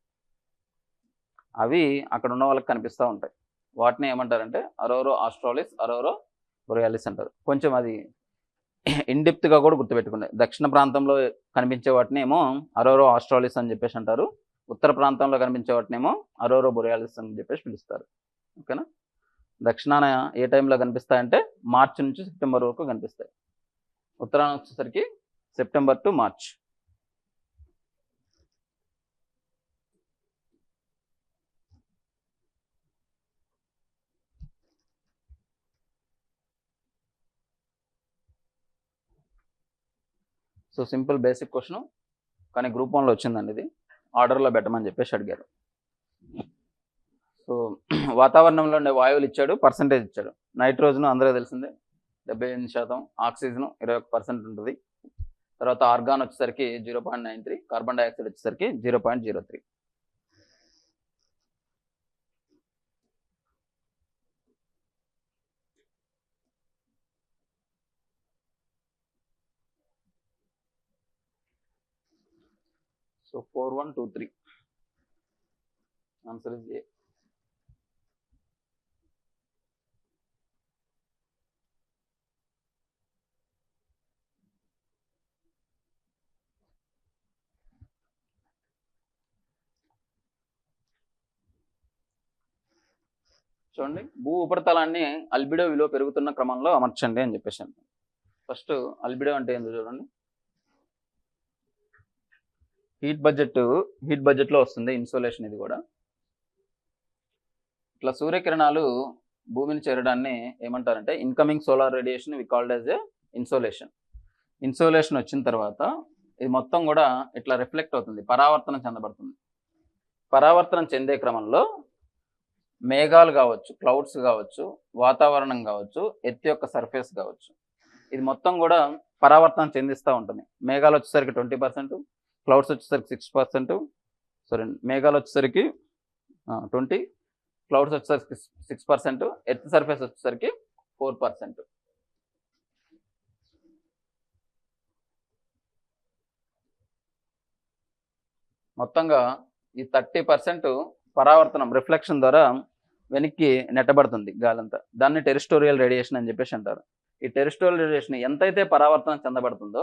[SPEAKER 1] అవి అక్కడ ఉన్న వాళ్ళకి కనిపిస్తూ ఉంటాయి. వాటిని ఏమంటారంటే అరోరో ఆస్ట్రాలిస్, అరోరో బొరియాలిస్ అంటారు. కొంచెం అది ఇన్డెప్త్గా కూడా గుర్తుపెట్టుకునే. దక్షిణ ప్రాంతంలో కనిపించే వాటిని ఏమో అరోరో ఆస్ట్రాలిస్ అని చెప్పేసి అంటారు. ఉత్తర ప్రాంతంలో కనిపించే వాటిని ఏమో అరోరో బొరియాలిస్ అని చెప్పేసి పిలుస్తారు. ఓకేనా. దక్షిణాన ఏ టైంలో కనిపిస్తాయంటే మార్చి నుంచి సెప్టెంబర్ వరకు కనిపిస్తాయి. ఉత్తరాన వచ్చేసరికి September to March. So simple basic question, కానీ గ్రూప్ 1లో వచ్చిందండి. ఇది ఆర్డర్లో పెట్టమని చెప్పేసి అడిగారు. సో వాతావరణంలో ఉండే వాయువులు ఇచ్చాడు, పర్సంటేజ్ ఇచ్చాడు. నైట్రోజన్ అందరికీ తెలిసిందే 78%, ఆక్సిజన్ 21% ఉంటుంది. తర్వాత ఆర్గాన్ వచ్చేసరికి 0.93, కార్బన్ డైఆక్సైడ్ వచ్చేసరికి 0.03. So 4123 answer is a. చూడండి, భూ ఉపరితలాన్ని అల్బిడో విలువ పెరుగుతున్న క్రమంలో అమర్చండి అని చెప్పేసి. ఫస్ట్ అల్బిడో అంటే ఏందో చూడండి. హీట్ బడ్జెట్లో వస్తుంది ఇన్సోలేషన్. ఇది కూడా ఇట్లా సూర్యకిరణాలు భూమిని చేరడాన్ని ఏమంటారంటే incoming solar radiation we called as a insolation. Insolation వచ్చిన తర్వాత ఇది మొత్తం కూడా ఇట్లా రిఫ్లెక్ట్ అవుతుంది, పరావర్తనం చెందబడుతుంది. పరావర్తనం చెందే క్రమంలో మేఘాలు కావచ్చు, క్లౌడ్స్ కావచ్చు, వాతావరణం కావచ్చు, ఎర్త్ యొక్క సర్ఫేస్ కావచ్చు, ఇది మొత్తం కూడా పరావర్తనం చెందిస్తూ ఉంటుంది. మేఘాలు వచ్చేసరికి 20%, క్లౌడ్స్ వచ్చేసరికి 6%, సారీ మేఘాలు వచ్చేసరికి 20, క్లౌడ్స్ వచ్చేసరికి 6%, ఎర్త్ సర్ఫేస్ వచ్చేసరికి 4%. మొత్తంగా ఈ 30% పరావర్తనం రిఫ్లెక్షన్ ద్వారా వెనక్కి నెట్టబడుతుంది గాలంతా. దాన్ని టెరిస్టోరియల్ రేడియేషన్ అని చెప్పేసి అంటారు. ఈ టెరిస్టోరియల్ రేడియేషన్ ఎంతైతే పరావర్తనం చెందబడుతుందో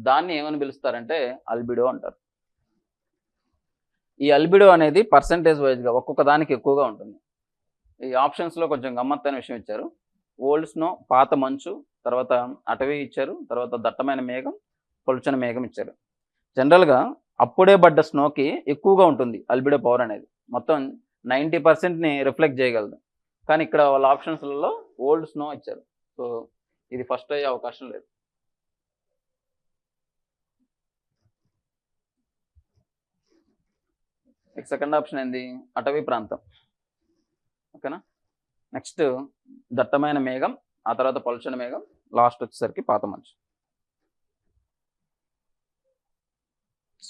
[SPEAKER 1] దాన్ని ఏమని పిలుస్తారంటే అల్బిడో అంటారు. ఈ అల్బిడో అనేది పర్సంటేజ్ వైజ్గా ఒక్కొక్క దానికి ఎక్కువగా ఉంటుంది. ఈ ఆప్షన్స్లో కొంచెం గమ్మత్తైన విషయం ఇచ్చారు. ఓల్డ్ స్నో, పాత మంచు, తర్వాత అటవీ ఇచ్చారు, తర్వాత దట్టమైన మేఘం, పలుచని మేఘం ఇచ్చారు. జనరల్గా అప్పుడే పడ్డ స్నోకి ఎక్కువగా ఉంటుంది అల్బిడో పవర్ అనేది. మొత్తం 90%ని రిఫ్లెక్ట్ చేయగలదు. కానీ ఇక్కడ వాళ్ళ ఆప్షన్స్లలో ఓల్డ్ స్నో ఇచ్చారు. సో ఇది ఫస్ట్ అయ్యే అవకాశం లేదు. సెకండ్ ఆప్షన్ ఏంది? అటవీ ప్రాంతం. ఓకేనా. నెక్స్ట్ దట్టమైన మేఘం, ఆ తర్వాత పలుచని మేఘం, లాస్ట్ వచ్చేసరికి పాత మంచు.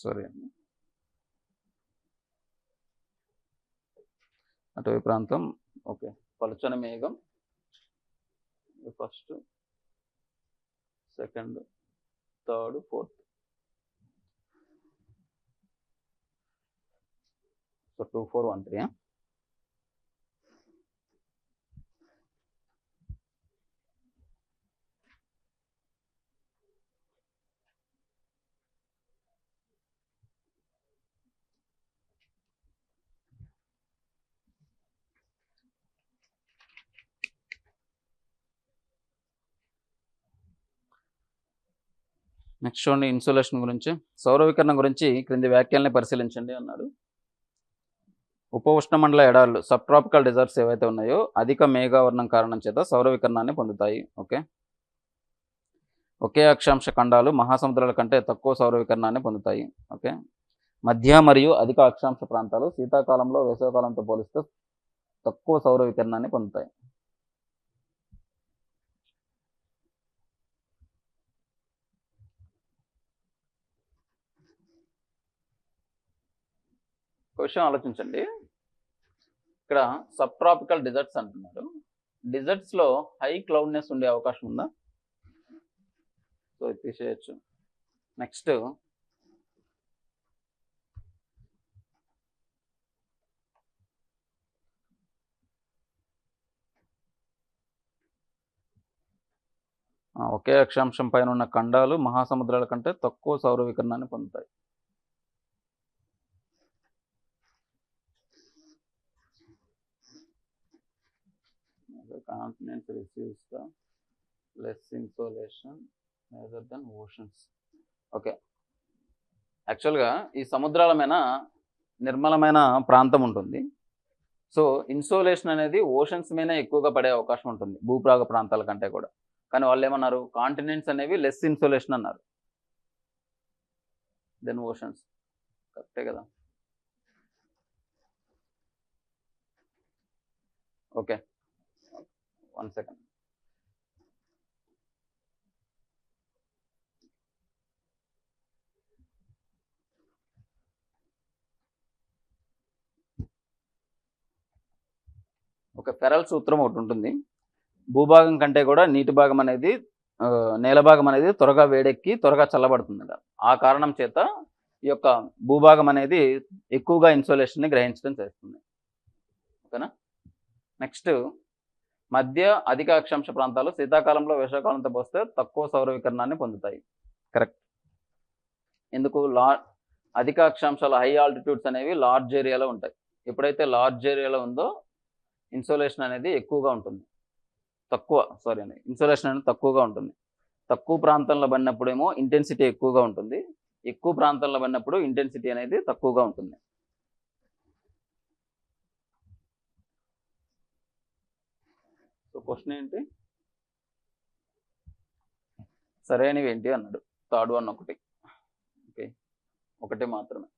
[SPEAKER 1] సారీ అండి, అటవీ ప్రాంతం, ఓకే, పలుచని మేఘం first, second, third, fourth. So 2413. Next చూడండి, ఇన్సులేషన్ గురించి. సౌర వికిరణం గురించి క్రింది వ్యాఖ్యల్ని పరిశీలించండి అన్నాడు. ఉప ఉష్ణమండల ఎడారులు, సబ్ ట్రాపికల్ డిజర్ట్స్ ఏవైతే ఉన్నాయో అధిక మేఘావరణం కారణం చేత సౌర వికిరణాన్ని పొందుతాయి. ఓకే. ఒకే అక్షాంశ ఖండాలు మహాసముద్రాల కంటే తక్కువ సౌర వికిరణాన్ని పొందుతాయి. ఓకే. మధ్య మరియు అధిక అక్షాంశ ప్రాంతాలు శీతాకాలంలో వేసవికాలంతో పోలిస్తే తక్కువ సౌర వికిరణాన్ని పొందుతాయి. విషయం ఆలోచించండి. ఇక్కడ సబ్ ట్రాపికల్ డిజర్ట్స్ అంటున్నారు. డిజర్ట్స్లో హై క్లౌడ్నెస్ ఉండే అవకాశం ఉందా? సో ఇది తీసేయచ్చు. నెక్స్ట్ ఒకే అక్షాంశం పైన ఉన్న ఖండాలు మహాసముద్రాల కంటే తక్కువ సౌర వికిరణాన్ని పొందుతాయి. Continents receives the less insolation rather than oceans. Okay, యాక్చువల్గా ఈ సముద్రాల మీద నిర్మలమైన ప్రాంతం ఉంటుంది. సో ఇన్సోలేషన్ అనేది ఓషన్స్ మీద ఎక్కువగా పడే అవకాశం ఉంటుంది భూప్రాగ ప్రాంతాల కంటే కూడా. కానీ వాళ్ళు ఏమన్నారు, కాంటినెంట్స్ అనేవి లెస్ ఇన్సోలేషన్ అన్నారు దెన్ ఓషన్స్. కరెక్టే కదా. Okay, 1 second. ఒక ఫెరల్ సూత్రం ఒకటి ఉంటుంది. భూభాగం కంటే కూడా నీటి భాగం అనేది నేల భాగం అనేది త్వరగా వేడెక్కి త్వరగా చల్లబడుతుంది. ఆ కారణం చేత ఈ యొక్క భూభాగం అనేది ఎక్కువగా ఇన్సోలేషన్ని గ్రహించడం చేస్తుంది. ఓకేనా. నెక్స్ట్, మధ్య అధిక అక్షాంశ ప్రాంతాలు శీతాకాలంలో వేసవకాలంతో పోస్తే తక్కువ సౌర వికిరణాన్ని పొందుతాయి. కరెక్ట్. ఎందుకు? అధిక అక్షాంశాల హై ఆల్టిట్యూడ్స్ అనేవి లార్జ్ ఏరియాలో ఉంటాయి. ఎప్పుడైతే లార్జ్ ఏరియాలో ఉందో ఇన్సోలేషన్ అనేది ఎక్కువగా ఉంటుంది. ఇన్సోలేషన్ అనేది తక్కువగా ఉంటుంది. తక్కువ ప్రాంతంలో పడినప్పుడేమో ఇంటెన్సిటీ ఎక్కువగా ఉంటుంది. ఎక్కువ ప్రాంతంలో పడినప్పుడు ఇంటెన్సిటీ అనేది తక్కువగా ఉంటుంది. సో క్వశ్చన్ ఏంటి? సరైనవి ఏంటి అన్నాడు. థర్డ్ వన్ ఒకటి. ఓకే, ఒకటి మాత్రమే.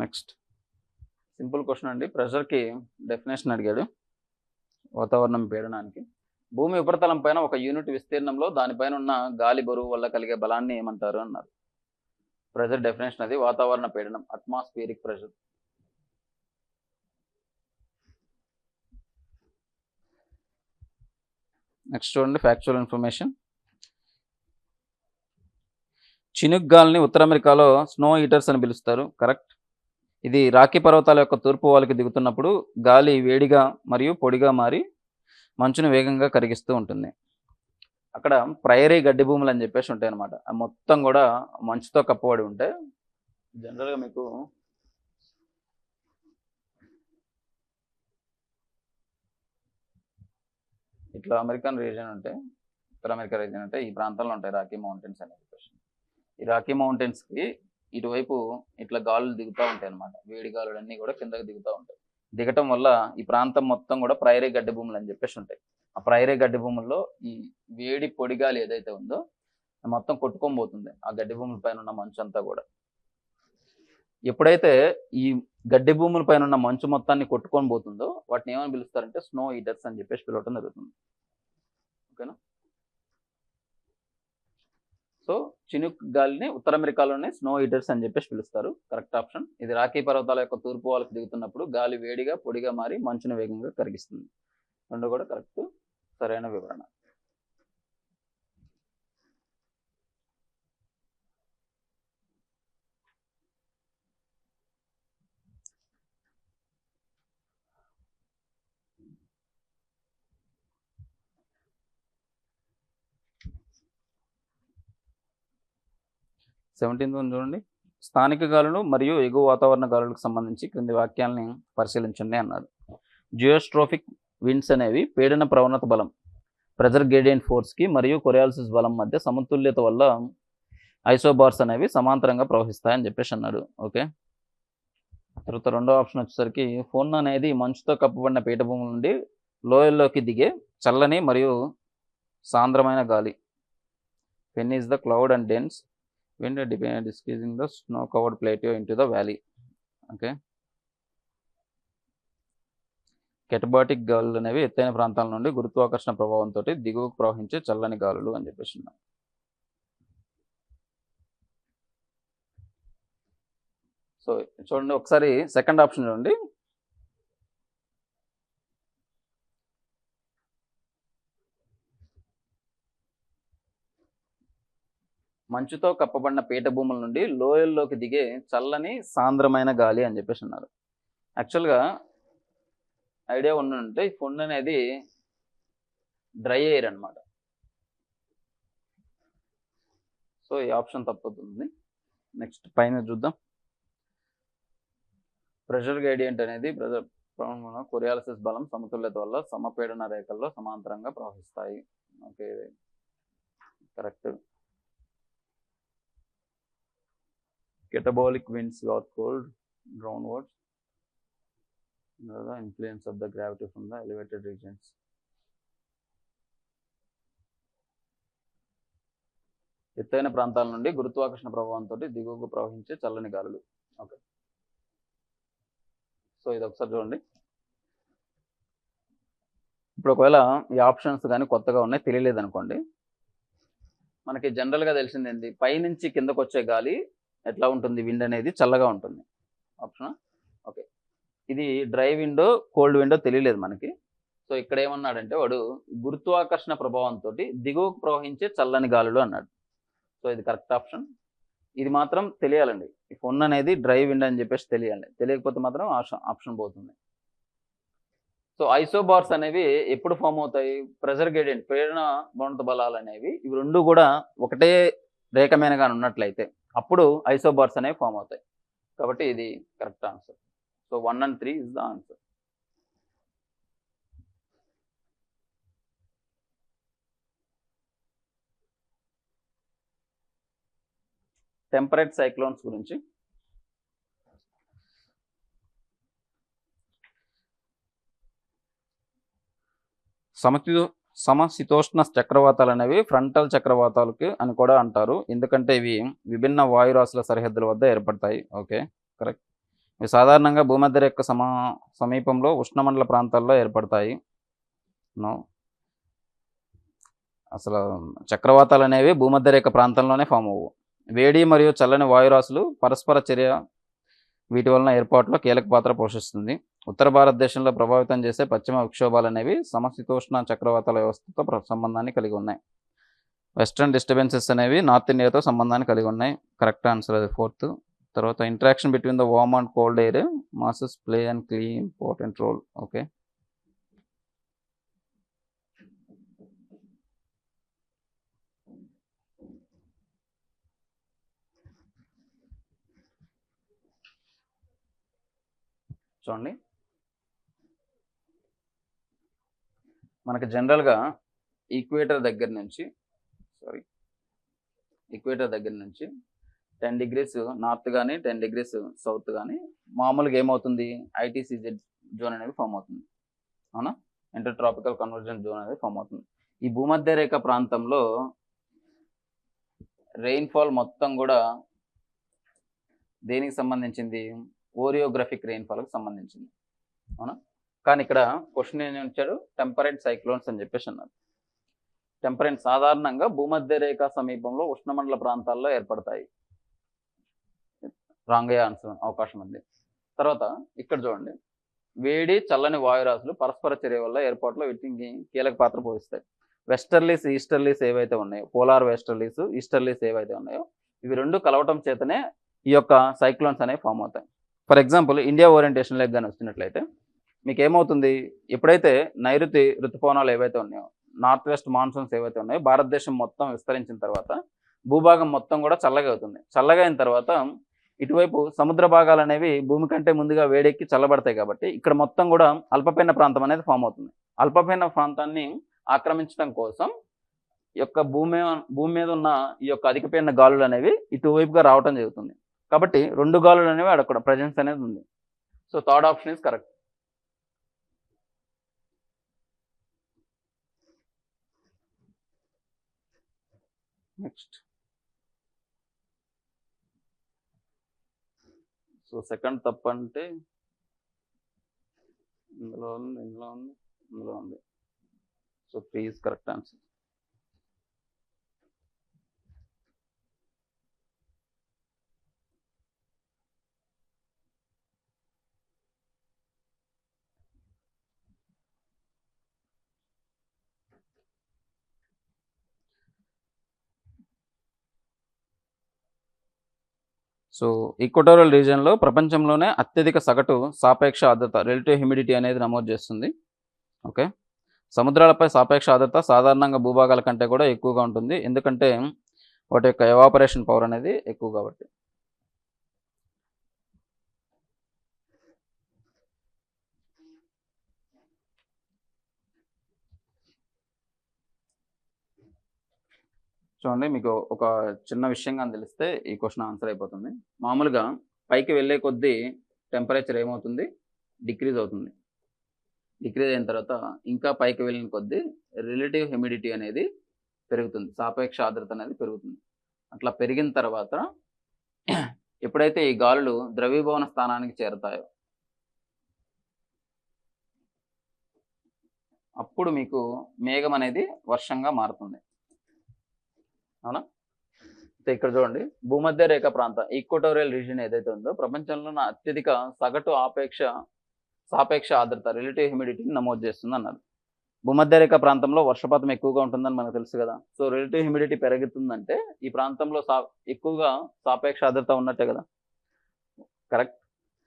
[SPEAKER 1] నెక్స్ట్ సింపుల్ క్వశ్చన్ అండి. ప్రెషర్కి డెఫినేషన్ అడిగాడు. వాతావరణం పీడనానికి భూమి ఉపరితలం పైన ఒక యూనిట్ విస్తీర్ణంలో దానిపైన ఉన్న గాలి బరువు వల్ల కలిగే బలాన్ని ఏమంటారు అన్నారు. ప్రెషర్ డెఫినేషన్ అది వాతావరణ పీడనం, అట్మాస్ఫియరిక్ ప్రెషర్. నెక్స్ట్ చూడండి, ఫ్యాక్చువల్ ఇన్ఫర్మేషన్. చినుక్ గాలిని ఉత్తర అమెరికాలో స్నో ఈటర్స్ అని పిలుస్తారు. కరెక్ట్. ఇది రాకీ పర్వతాల యొక్క తూర్పు వాలికి దిగుతున్నప్పుడు గాలి వేడిగా మరియు పొడిగా మారి మంచును వేగంగా కరిగిస్తూ ఉంటుంది. అక్కడ ప్రైరీ గడ్డి భూములు అని చెప్పేసి ఉంటాయి అన్నమాట. అవి మొత్తం కూడా మంచుతో కప్పబడి ఉంటాయి. జనరల్గా మీకు ఇట్లా అమెరికన్ రీజియన్ ఉంటే, ఉత్తర అమెరికా రీజియన్ అంటే ఈ ప్రాంతంలో ఉంటాయి రాకీ మౌంటైన్స్ అని చెప్పేసి. ఈ రాకీ మౌంటైన్స్కి ఇటువైపు ఇట్లా గాలులు దిగుతూ ఉంటాయి అన్నమాట. వేడి గాలులు అన్నీ కూడా కిందకి దిగుతూ ఉంటాయి. దిగటం వల్ల ఈ ప్రాంతం మొత్తం కూడా ప్రైరీ గడ్డి భూములు అని చెప్పేసి ఉంటాయి. ఆ ప్రైరీ గడ్డి భూముల్లో ఈ వేడి పొడి గాలి ఏదైతే ఉందో మొత్తం కొట్టుకొని పోతుంది ఆ గడ్డి భూముల పైన ఉన్న మంచు అంతా కూడా. ఎప్పుడైతే ఈ గడ్డి భూముల పైన ఉన్న మంచు మొత్తాన్ని కొట్టుకొని పోతుందో వాటిని ఏమని పిలుస్తారంటే స్నో ఈటర్స్ అని చెప్పేసి పిలవటం జరుగుతుంది. ఓకేనా. సో చినుక్ గాలిని ఉత్తర అమెరికాలోనే స్నో ఈటర్స్ అని చెప్పేసి పిలుస్తారు. Correct option. ఇది రాకీ పర్వతాల యొక్క తూర్పు వాళ్ళకి దిగుతున్నప్పుడు గాలి వేడిగా పొడిగా మారి మంచును వేగంగా కరిగిస్తుంది. రెండు కూడా కరెక్ట్, సరైన వివరణ. సెవెంటీన్త్ వన్ చూడండి. స్థానిక గాలులు మరియు ఎగువ వాతావరణ గాలులకు సంబంధించి క్రింది వాక్యాలని పరిశీలించండి అన్నాడు. జియోస్ట్రోఫిక్ విండ్స్ అనేవి పీడన ప్రవణత బలం, ప్రెజర్ గ్రేడియంట్ ఫోర్స్కి మరియు కొరియాలిసిస్ బలం మధ్య సమతుల్యత వల్ల ఐసోబార్స్ అనేవి సమాంతరంగా ప్రవహిస్తాయని చెప్పేసి అన్నాడు. ఓకే. తర్వాత రెండో ఆప్షన్ వచ్చేసరికి ఫోన్ అనేది మంచుతో కప్పబడిన పీఠభూముల నుండి లోయల్లోకి దిగే చల్లని మరియు సాంద్రమైన గాలి. Pen is the cloud and dense wind displacing the snow covered plateau into the valley. Okay. కెటబాటిక్ గాలులు అనేవి ఎత్తైన ప్రాంతాల నుండి గురుత్వాకర్షణ ప్రభావంతో దిగువకు ప్రవహించే చల్లని గాలులు అని చెప్పేసి ఉన్నాం. సో చూడండి ఒకసారి సెకండ్ ఆప్షన్ చూడండి. మంచుతో కప్పబడిన పీఠభూముల నుండి లోయల్లోకి దిగే చల్లని సాంద్రమైన గాలి అని చెప్పేసి అన్నారు. యాక్చువల్గా ఐడియా ఉండుంటే ఈ ఫుడ్ అనేది డ్రై ఎయిర్ అనమాట. సో ఈ ఆప్షన్ తప్పుతుంది. నెక్స్ట్ పైన చూద్దాం. ప్రెషర్ గ్రేడియంట్ అనేది కొరియాలిసిస్ బలం సమతుల్యత వల్ల సమపీడన రేఖల్లో సమాంతరంగా ప్రవహిస్తాయి. Okay, correct. Katabatic winds are cold groundwards influence of the gravity from the elevated regions. ఎత్తైన ప్రాంతాల నుండి గురుత్వాకర్షణ ప్రభావంతో దిగువకు ప్రవహించే చల్లని గాలులు. ఓకే, సో ఇది ఒకసారి చూడండి. ఇప్పుడు ఒకవేళ ఈ ఆప్షన్స్ కానీ కొత్తగా ఉన్నాయి తెలియలేదు అనుకోండి, మనకి జనరల్గా తెలిసింది ఏంటి, పైనుంచి కిందకు వచ్చే గాలి ఎట్లా ఉంటుంది, విండ్ అనేది చల్లగా ఉంటుంది. Option okay. ఇది డ్రై విండో కోల్డ్ విండో తెలియలేదు మనకి. సో ఇక్కడ ఏమన్నాడంటే వాడు గురుత్వాకర్షణ ప్రభావంతో దిగువకు ప్రవహించే చల్లని గాలులు అన్నాడు. సో ఇది కరెక్ట్ ఆప్షన్. ఇది మాత్రం తెలియాలండి, ఈ ఫోన్ అనేది డ్రై విండ్ అని చెప్పేసి తెలియాలి. తెలియకపోతే మాత్రం ఆప్షన్ పోతుంది. సో ఐసోబార్స్ అనేవి ఎప్పుడు ఫామ్ అవుతాయి, ప్రెషర్ గ్రేడియంట్ ప్రేరణ బలవంత బలాలు అనేవి ఇవి రెండు కూడా ఒకటే రేఖమేనగా ఉన్నట్లయితే అప్పుడు ఐసోబార్స్ అనేవి ఫామ్ అవుతాయి. కాబట్టి ఇది correct answer. So 1 and 3 is the answer. Temperate cyclones గురించి. సమశీతోష్ణ చక్రవాతాలు అనేవి ఫ్రంటల్ చక్రవాతాలకి అని కూడా అంటారు, ఎందుకంటే ఇవి విభిన్న వాయురాశుల సరిహద్దుల వద్ద ఏర్పడతాయి. Okay, correct. ఇవి సాధారణంగా భూమధ్య రేఖ సమీపంలో ఉష్ణమండల ప్రాంతాల్లో ఏర్పడతాయి. నో, అసలు చక్రవాతాలు అనేవి భూమధ్య రేఖ ప్రాంతంలోనే ఫామ్ అవ్వు. వేడి మరియు చల్లని వాయురాశులు పరస్పర చర్య వీటి వలన ఏర్పాటులో కీలక పాత్ర పోషిస్తుంది. ఉత్తర భారతదేశంలో ప్రభావితం చేసే పశ్చిమ విక్షోభాలు అనేవి సమశీతోష్ణ చక్రవాతాల వ్యవస్థతో సంబంధాన్ని కలిగి ఉన్నాయి. వెస్ట్రన్ డిస్టర్బెన్సెస్ అనేవి నార్త్ ఇండియాతో సంబంధాన్ని కలిగి ఉన్నాయి. కరెక్ట్ ఆన్సర్ అది 4th. తర్వాత interaction between the warm and cold air masses play and క్లీ ఇంపార్టెంట్ రోల్. ఓకే, చూడండి. మనకి జనరల్గా ఈక్వేటర్ దగ్గర నుంచి 10 degrees నార్త్ కానీ 10 degrees సౌత్ కానీ మామూలుగా ఏమవుతుంది, ఐటీసీజెడ్ జోన్ అనేది ఫామ్ అవుతుంది. అవునా, ఇంటర్ ట్రాపికల్ కన్వర్జెన్స్ జోన్ అనేది ఫామ్ అవుతుంది. ఈ భూమధ్య రేఖ ప్రాంతంలో రెయిన్ఫాల్ మొత్తం కూడా దేనికి సంబంధించింది, ఓరియోగ్రఫిక్ రెయిన్ఫాల్కి సంబంధించింది. అవునా, కానీ ఇక్కడ క్వశ్చన్ ఏం ఇచ్చాడు, టెంపరేట్ సైక్లోన్స్ అని చెప్పేసి అన్నారు. టెంపరేట్ సాధారణంగా భూమధ్య రేఖ సమీపంలో ఉష్ణమండల ప్రాంతాల్లో ఏర్పడతాయి. రాంగ్ అయ్యే ఆన్సర్ అవకాశం ఉంది. తర్వాత ఇక్కడ చూడండి, వేడి చల్లని వాయురాశులు పరస్పర చర్య వల్ల ఏర్పాటులో వీటికి కీలక పాత్ర పోషిస్తాయి. వెస్టర్లీస్ ఈస్టర్లీస్ ఏవైతే ఉన్నాయో, పోలార్ వెస్టర్లీస్ ఈస్టర్లీస్ ఏవైతే ఉన్నాయో ఇవి రెండు కలవటం చేతనే ఈ యొక్క సైక్లోన్స్ అనేవి ఫామ్ అవుతాయి. For example India orientation leg కానీ వచ్చినట్లయితే మీకు ఏమవుతుంది, ఎప్పుడైతే నైరుతి ఋతుపవనాలు ఏవైతే ఉన్నాయో, నార్త్ వెస్ట్ మాన్సూన్స్ ఏవైతే ఉన్నాయో భారతదేశం మొత్తం విస్తరించిన తర్వాత భూభాగం మొత్తం కూడా చల్లగా అవుతుంది. చల్లగా అయిన తర్వాత ఇటువైపు సముద్ర భాగాలు అనేవి భూమి కంటే ముందుగా వేడెక్కి చల్లబడతాయి. కాబట్టి ఇక్కడ మొత్తం కూడా అల్పపీడన ప్రాంతం అనేది ఫామ్ అవుతుంది. అల్పపీడన ప్రాంతాన్ని ఆక్రమించడం కోసం ఈ యొక్క భూమి మీద ఉన్న ఈ యొక్క అధికపీడన గాలులు అనేవి ఇటువైపుగా రావటం జరుగుతుంది. కాబట్టి రెండు గాలులు అనేవి అక్కడ ప్రజెన్స్ అనేది ఉంది. So 3rd option is correct. Next, so second తప్పు అంటే ఇందులో ఉంది. So 3 is correct answer. So equatorial రీజియన్లో ప్రపంచంలోనే అత్యధిక సగటు సాపేక్ష ఆర్ద్రత రిలేటివ్ హ్యూమిడిటీ అనేది నమోదు చేస్తుంది. ఓకే. సముద్రాలపై సాపేక్ష ఆర్ద్రత సాధారణంగా భూభాగాల కంటే కూడా ఎక్కువగా ఉంటుంది. ఎందుకంటే వాటి యొక్క ఎవాపరేషన్ పవర్ అనేది ఎక్కువ కాబట్టి. చూడండి, మీకు ఒక చిన్న విషయంగా తెలిస్తే ఈ క్వశ్చన్ ఆన్సర్ అయిపోతుంది. మామూలుగా పైకి వెళ్ళే కొద్దీ టెంపరేచర్ ఏమవుతుంది? డిక్రీజ్ అవుతుంది. డిక్రీజ్ అయిన తర్వాత ఇంకా పైకి వెళ్ళిన కొద్దీ రిలేటివ్ హ్యూమిడిటీ అనేది పెరుగుతుంది. సాపేక్ష ఆర్ద్రత అనేది పెరుగుతుంది. అట్లా పెరిగిన తర్వాత ఎప్పుడైతే ఈ గాలులు ద్రవీభవన స్థానానికి చేరతాయో అప్పుడు మీకు మేఘం అనేది వర్షంగా మారుతుంది. అవునా? ఇక్కడ చూడండి, భూమధ్య రేఖ ప్రాంతం ఈక్వటోరియల్ రీజియన్ ఏదైతే ఉందో ప్రపంచంలో అత్యధిక సగటు సాపేక్ష ఆర్ద్రత రిలేటివ్ హ్యూమిడిటీని నమోదు చేస్తుంది అన్నారు. భూమధ్య రేఖ ప్రాంతంలో వర్షపాతం ఎక్కువగా ఉంటుందని మనకు తెలుసు కదా. సో రిలేటివ్ హ్యూమిడిటీ పెరుగుతుందంటే ఈ ప్రాంతంలో ఎక్కువగా సాపేక్ష ఆర్ద్రత ఉన్నట్టే కదా. కరెక్ట్.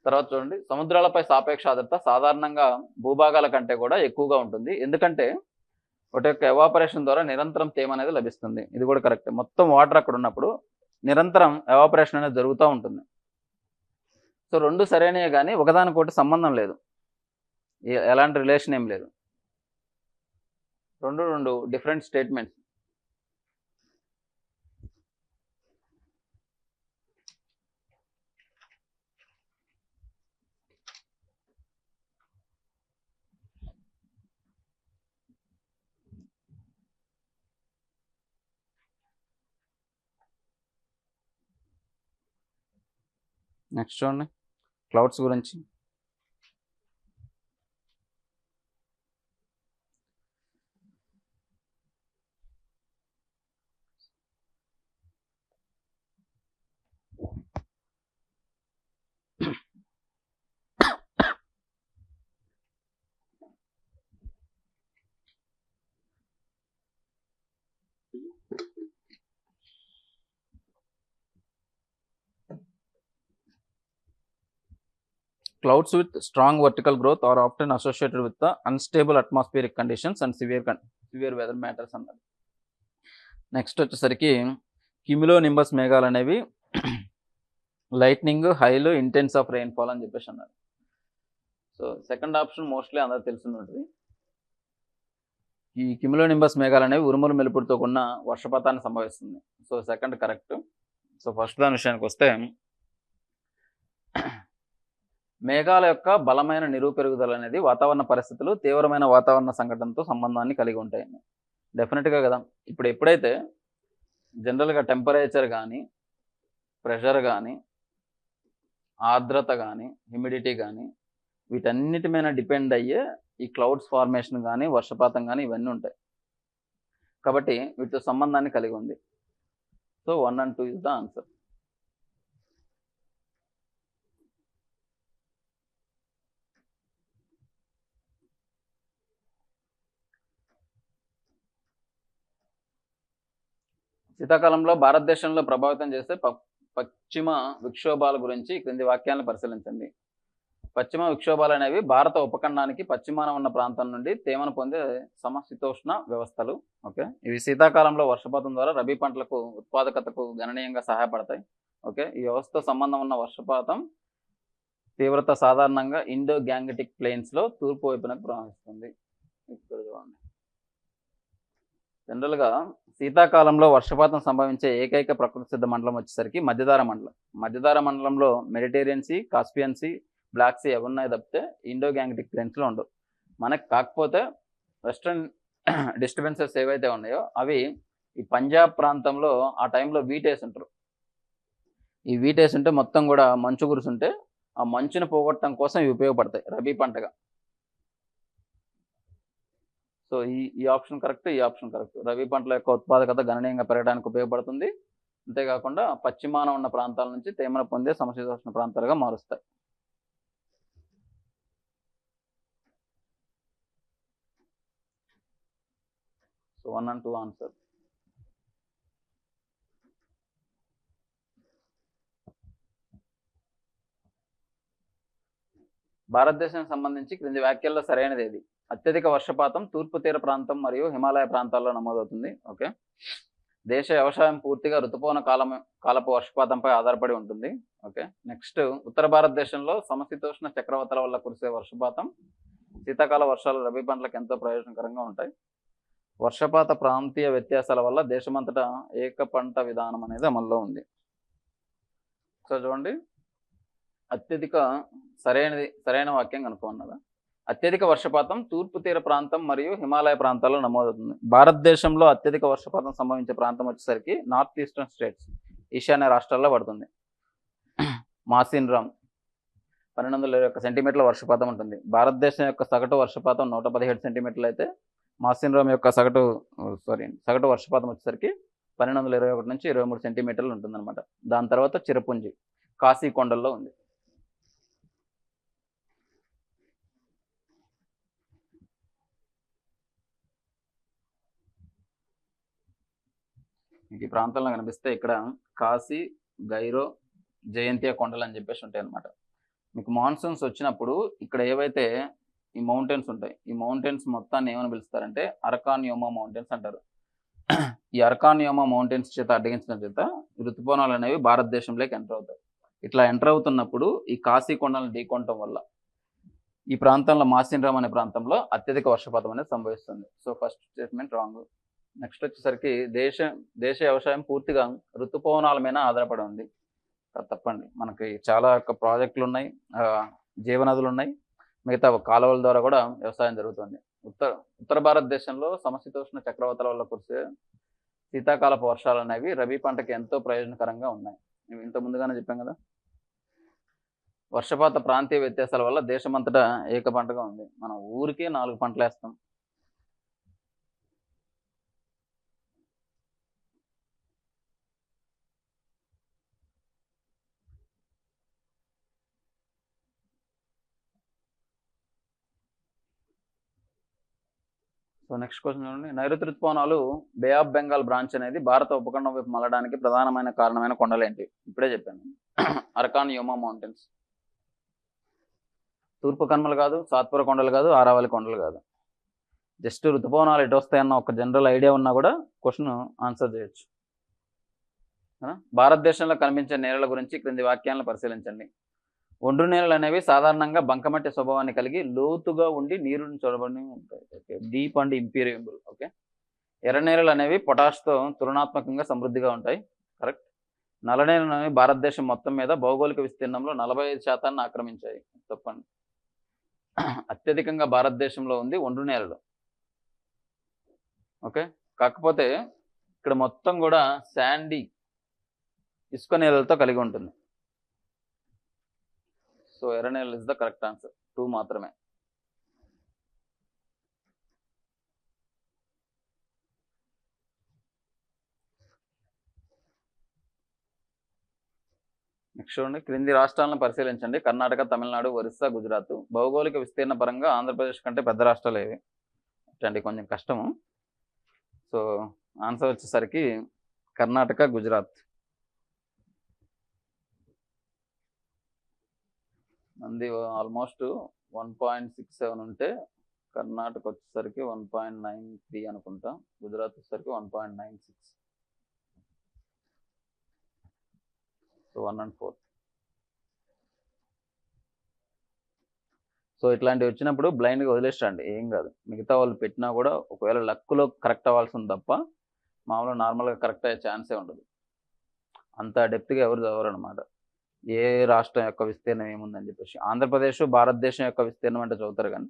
[SPEAKER 1] తర్వాత చూడండి, సముద్రాలపై సాపేక్ష ఆర్ద్రత సాధారణంగా భూభాగాల కంటే కూడా ఎక్కువగా ఉంటుంది. ఎందుకంటే వాటి యొక్క ఎవాపరేషన్ ద్వారా నిరంతరం తేమ అనేది లభిస్తుంది. ఇది కూడా కరెక్ట్. మొత్తం వాటర్ అక్కడ ఉన్నప్పుడు నిరంతరం ఎవాపరేషన్ అనేది జరుగుతూ ఉంటుంది. సో రెండు సరైనవే కానీ ఒకదానికొకటి సంబంధం లేదు, ఎలాంటి రిలేషన్ ఏం లేదు. రెండు డిఫరెంట్ స్టేట్మెంట్స్. నెక్స్ట్ చూడండి, క్లౌడ్స్ గురించి. Clouds with strong vertical growth are often associated with the unstable atmospheric conditions and severe weather matters అన్నది. నెక్స్ట్ వచ్చేసరికి క్యూములోనింబస్ మేఘాలు అనేవి లైట్నింగ్, హైలు, ఇంటెన్స్ ఆఫ్ రెయిన్ఫాల్ అని చెప్పేసి అన్నారు. సో సెకండ్ ఆప్షన్ మోస్ట్లీ అందరూ తెలిసినది. ఈ క్యూములోనింబస్ మేఘాలు అనేవి ఉరుములు మెరుపులతో కూడిన వర్షపాతాన్ని సంభవిస్తుంది. So second correct. So first దాని విషయానికి వస్తే మేఘాల యొక్క బలమైన నిరుపెరుగుదల అనేది వాతావరణ పరిస్థితులు, తీవ్రమైన వాతావరణ సంఘటనతో సంబంధాన్ని కలిగి ఉంటాయి. డెఫినెట్గా కదా. ఇప్పుడు ఎప్పుడైతే జనరల్గా టెంపరేచర్ కానీ, ప్రెషర్ కానీ, ఆర్ద్రత కానీ, హ్యూమిడిటీ కానీ వీటన్నిటి మీద డిపెండ్ అయ్యే ఈ క్లౌడ్స్ ఫార్మేషన్ కానీ, వర్షపాతం కానీ ఇవన్నీ ఉంటాయి. కాబట్టి వీటితో సంబంధాన్ని కలిగి ఉంది. So 1 and 2 is the answer. శీతాకాలంలో భారతదేశంలో ప్రభావితం చేసే పశ్చిమ విక్షోభాల గురించి క్రింది వాక్యాలను పరిశీలించండి. పశ్చిమ విక్షోభాలు అనేవి భారత ఉపఖండానికి పశ్చిమాన ఉన్న ప్రాంతం నుండి తేమను పొందే సమశీతోష్ణ వ్యవస్థలు. ఓకే. ఇవి శీతాకాలంలో వర్షపాతం ద్వారా రబీ పంటలకు ఉత్పాదకతకు గణనీయంగా సహాయపడతాయి. ఓకే. ఈ వ్యవస్థతో సంబంధం ఉన్న వర్షపాతం తీవ్రత సాధారణంగా ఇండో గ్యాంగటిక్ ప్లెయిన్స్లో తూర్పు వైపునకు ప్రవహిస్తుంది. ఇక్కడ చూడండి, జనరల్గా శీతాకాలంలో వర్షపాతం సంభవించే ఏకైక ప్రకృతి సిద్ధ మండలం వచ్చేసరికి మధ్యధార మండలం. మధ్యధార మండలంలో Mediterranean Sea, Caspian Sea, Black Sea అవి ఉన్నాయి తప్పితే ఇండో గ్యాంగటిక్ ప్లెయిన్స్లో ఉండవు. మనకు కాకపోతే వెస్ట్రన్ డిస్టర్బెన్సెస్ ఏవైతే ఉన్నాయో అవి ఈ పంజాబ్ ప్రాంతంలో ఆ టైంలో వీటేసి ఉంటారు. ఈ వీటేసి ఉంటే మొత్తం కూడా మంచు కురుసుంటే ఆ మంచును పోగొట్టడం కోసం ఇవి ఉపయోగపడతాయి రబీ పంటగా. సో ఈ ఆప్షన్ కరెక్ట్, ఈ ఆప్షన్ కరెక్ట్. రబీ పంటల యొక్క ఉత్పాదకత గణనీయంగా పెరగడానికి ఉపయోగపడుతుంది. అంతేకాకుండా పశ్చిమాన ఉన్న ప్రాంతాల నుంచి తేమను పొందే సమశీతోష్ణ ప్రాంతాలుగా మారుస్తాయి. So 1 and 2 answer. భారతదేశానికి సంబంధించి క్రింది వ్యాఖ్యల్లో సరైనది ఏది? అత్యధిక వర్షపాతం తూర్పు తీర ప్రాంతం మరియు హిమాలయ ప్రాంతాల్లో నమోదవుతుంది. ఓకే. దేశ వ్యవసాయం పూర్తిగా ఋతుపవన కాలపు వర్షపాతంపై ఆధారపడి ఉంటుంది. ఓకే. నెక్స్ట్, ఉత్తర భారతదేశంలో సమశీతోష్ణ చక్రవాతాల వల్ల కురిసే వర్షపాతం శీతాకాల వర్షాలు రబీ పంటలకు ఎంతో ప్రయోజనకరంగా ఉంటాయి. వర్షపాత ప్రాంతీయ వ్యత్యాసాల వల్ల దేశమంతటా ఏక పంట విధానం అనేది అమల్లో ఉంది. సో చూడండి, సరైన వాక్యం కనుక్కున్నదా? అత్యధిక వర్షపాతం తూర్పు తీర ప్రాంతం మరియు హిమాలయ ప్రాంతాల్లో నమోదవుతుంది. భారతదేశంలో అత్యధిక వర్షపాతం సంభవించే ప్రాంతం వచ్చేసరికి నార్త్ ఈస్టర్న్ స్టేట్స్, ఈశాన్య రాష్ట్రాల్లో పడుతుంది. మాసిన్రామ్ 1221 సెంటీమీటర్ల వర్షపాతం ఉంటుంది. భారతదేశం యొక్క సగటు వర్షపాతం 117 సెంటీమీటర్లు అయితే మాసిన్రామ్ యొక్క సగటు వర్షపాతం వచ్చేసరికి 1221 నుంచి 23 సెంటీమీటర్లు ఉంటుందన్నమాట. దాని తర్వాత చిరపుంజి కాశీ కొండల్లో ఉంది. మీకు ఈ ప్రాంతంలో కనిపిస్తే ఇక్కడ కాశీ, గైరో, జయంతియా కొండలు అని చెప్పేసి ఉంటాయి అన్నమాట. మీకు మాన్సూన్స్ వచ్చినప్పుడు ఇక్కడ ఏవైతే ఈ మౌంటైన్స్ ఉంటాయి, ఈ మౌంటైన్స్ మొత్తాన్ని ఏమని పిలుస్తారంటే అరకాన్యోమా మౌంటైన్స్ అంటారు. ఈ అరకాన్యోమా మౌంటైన్స్ చేత అడ్డగించడం చేత ఋతుపవనాలు అనేవి భారతదేశంలోకి ఎంటర్ అవుతాయి. ఇట్లా ఎంటర్ అవుతున్నప్పుడు ఈ కాశీ కొండలను ఢీకొనటం వల్ల ఈ ప్రాంతంలో మాసిన్రామ్ అనే ప్రాంతంలో అత్యధిక వర్షపాతం అనేది సంభవిస్తుంది. So first statement wrong. Next వచ్చేసరికి దేశ వ్యవసాయం పూర్తిగా ఋతుపవనాల మీద ఆధారపడి ఉంది. తప్పండి. మనకి చాలా ప్రాజెక్టులు ఉన్నాయి, జీవనదులు ఉన్నాయి, మిగతా కాలువల ద్వారా కూడా వ్యవసాయం జరుగుతుంది. ఉత్తర భారతదేశంలో సమశీతోష్ణ చక్రవాతాల వల్ల కురిసే శీతాకాలపు వర్షాలు అనేవి రబీ పంటకి ఎంతో ప్రయోజనకరంగా ఉన్నాయి. మేము ఇంత ముందుగానే చెప్పాం కదా. వర్షపాత ప్రాంతీయ వ్యత్యాసాల వల్ల దేశమంతటా ఏక పంటగా ఉంది. మనం ఊరికే 4 పంటలు వేస్తాం. సో నెక్స్ట్ క్వశ్చన్ చూడండి. నైరుతి ఋతుపవనాలు బే ఆఫ్ బెంగాల్ బ్రాంచ్ అనేది భారత ఉపఖండం వైపు మళ్ళడానికి ప్రధానమైన కారణమైన కొండలు ఏంటి? ఇప్పుడే చెప్పాను. అరకాన్యోమా మౌంటైన్స్. తూర్పు కనుమలు కాదు, సాత్పుర కొండలు కాదు, ఆరావళి కొండలు కాదు. జస్ట్ ఋతుపవనాలు ఎటు వస్తాయన్న ఒక జనరల్ ఐడియా ఉన్నా కూడా క్వశ్చన్ ఆన్సర్ చేయొచ్చు. భారతదేశంలో కనిపించే నేలల గురించి క్రింది వాక్యాలను పరిశీలించండి. ఒండ్రు నేలలు అనేవి సాధారణంగా బంకమట్టి స్వభావాన్ని కలిగి లోతుగా ఉండి నీరుని చొరబడి ఉంటాయి. Okay. Deep and impermeable. Okay. ఎర్ర నేలలు అనేవి పొటాష్తో తులనాత్మకంగా సమృద్ధిగా ఉంటాయి. కరెక్ట్. నల్ల నేలలు అనేవి భారతదేశం మొత్తం మీద భౌగోళిక విస్తీర్ణంలో 45% ఆక్రమించాయి. తప్పండి. అత్యధికంగా భారతదేశంలో ఉంది ఒండ్రు నేలలు. ఓకే. కాకపోతే ఇక్కడ మొత్తం కూడా శాండీ ఇసుక నేలలతో కలిగి ఉంటుంది. సో ఎర్ర నేలలు ఇస్ ద కరెక్ట్ ఆన్సర్. 2 మాత్రమే. నెక్స్ట్ చూడండి. క్రింది రాష్ట్రాలను పరిశీలించండి. కర్ణాటక, తమిళనాడు, ఒరిస్సా, గుజరాత్. భౌగోళిక విస్తీర్ణ పరంగా ఆంధ్రప్రదేశ్ కంటే పెద్ద రాష్ట్రాలు ఏవి? అంటే కొంచెం కష్టము. సో ఆన్సర్ వచ్చేసరికి కర్ణాటక, గుజరాత్. మంది ఆల్మోస్ట్ 1.67 ఉంటే కర్ణాటక వచ్చేసరికి 1.93 అనుకుంటా, గుజరాత్ వచ్చేసరికి 1.96. So 1 and 4. సో ఇట్లాంటివి వచ్చినప్పుడు బ్లైండ్గా వదిలేసండి, ఏం కాదు. మిగతా వాళ్ళు పెట్టినా కూడా ఒకవేళ లక్కులో కరెక్ట్ అవ్వాల్సి ఉంది తప్ప మామూలుగా నార్మల్గా కరెక్ట్ అయ్యే ఛాన్సే ఉండదు. అంత డెప్త్గా ఎవరు చదవరు అనమాట. ఏ రాష్ట్రం యొక్క విస్తీర్ణం ఏముందని చెప్పేసి. ఆంధ్రప్రదేశ్ భారతదేశం యొక్క విస్తీర్ణం అంటే చదువుతారు, కానీ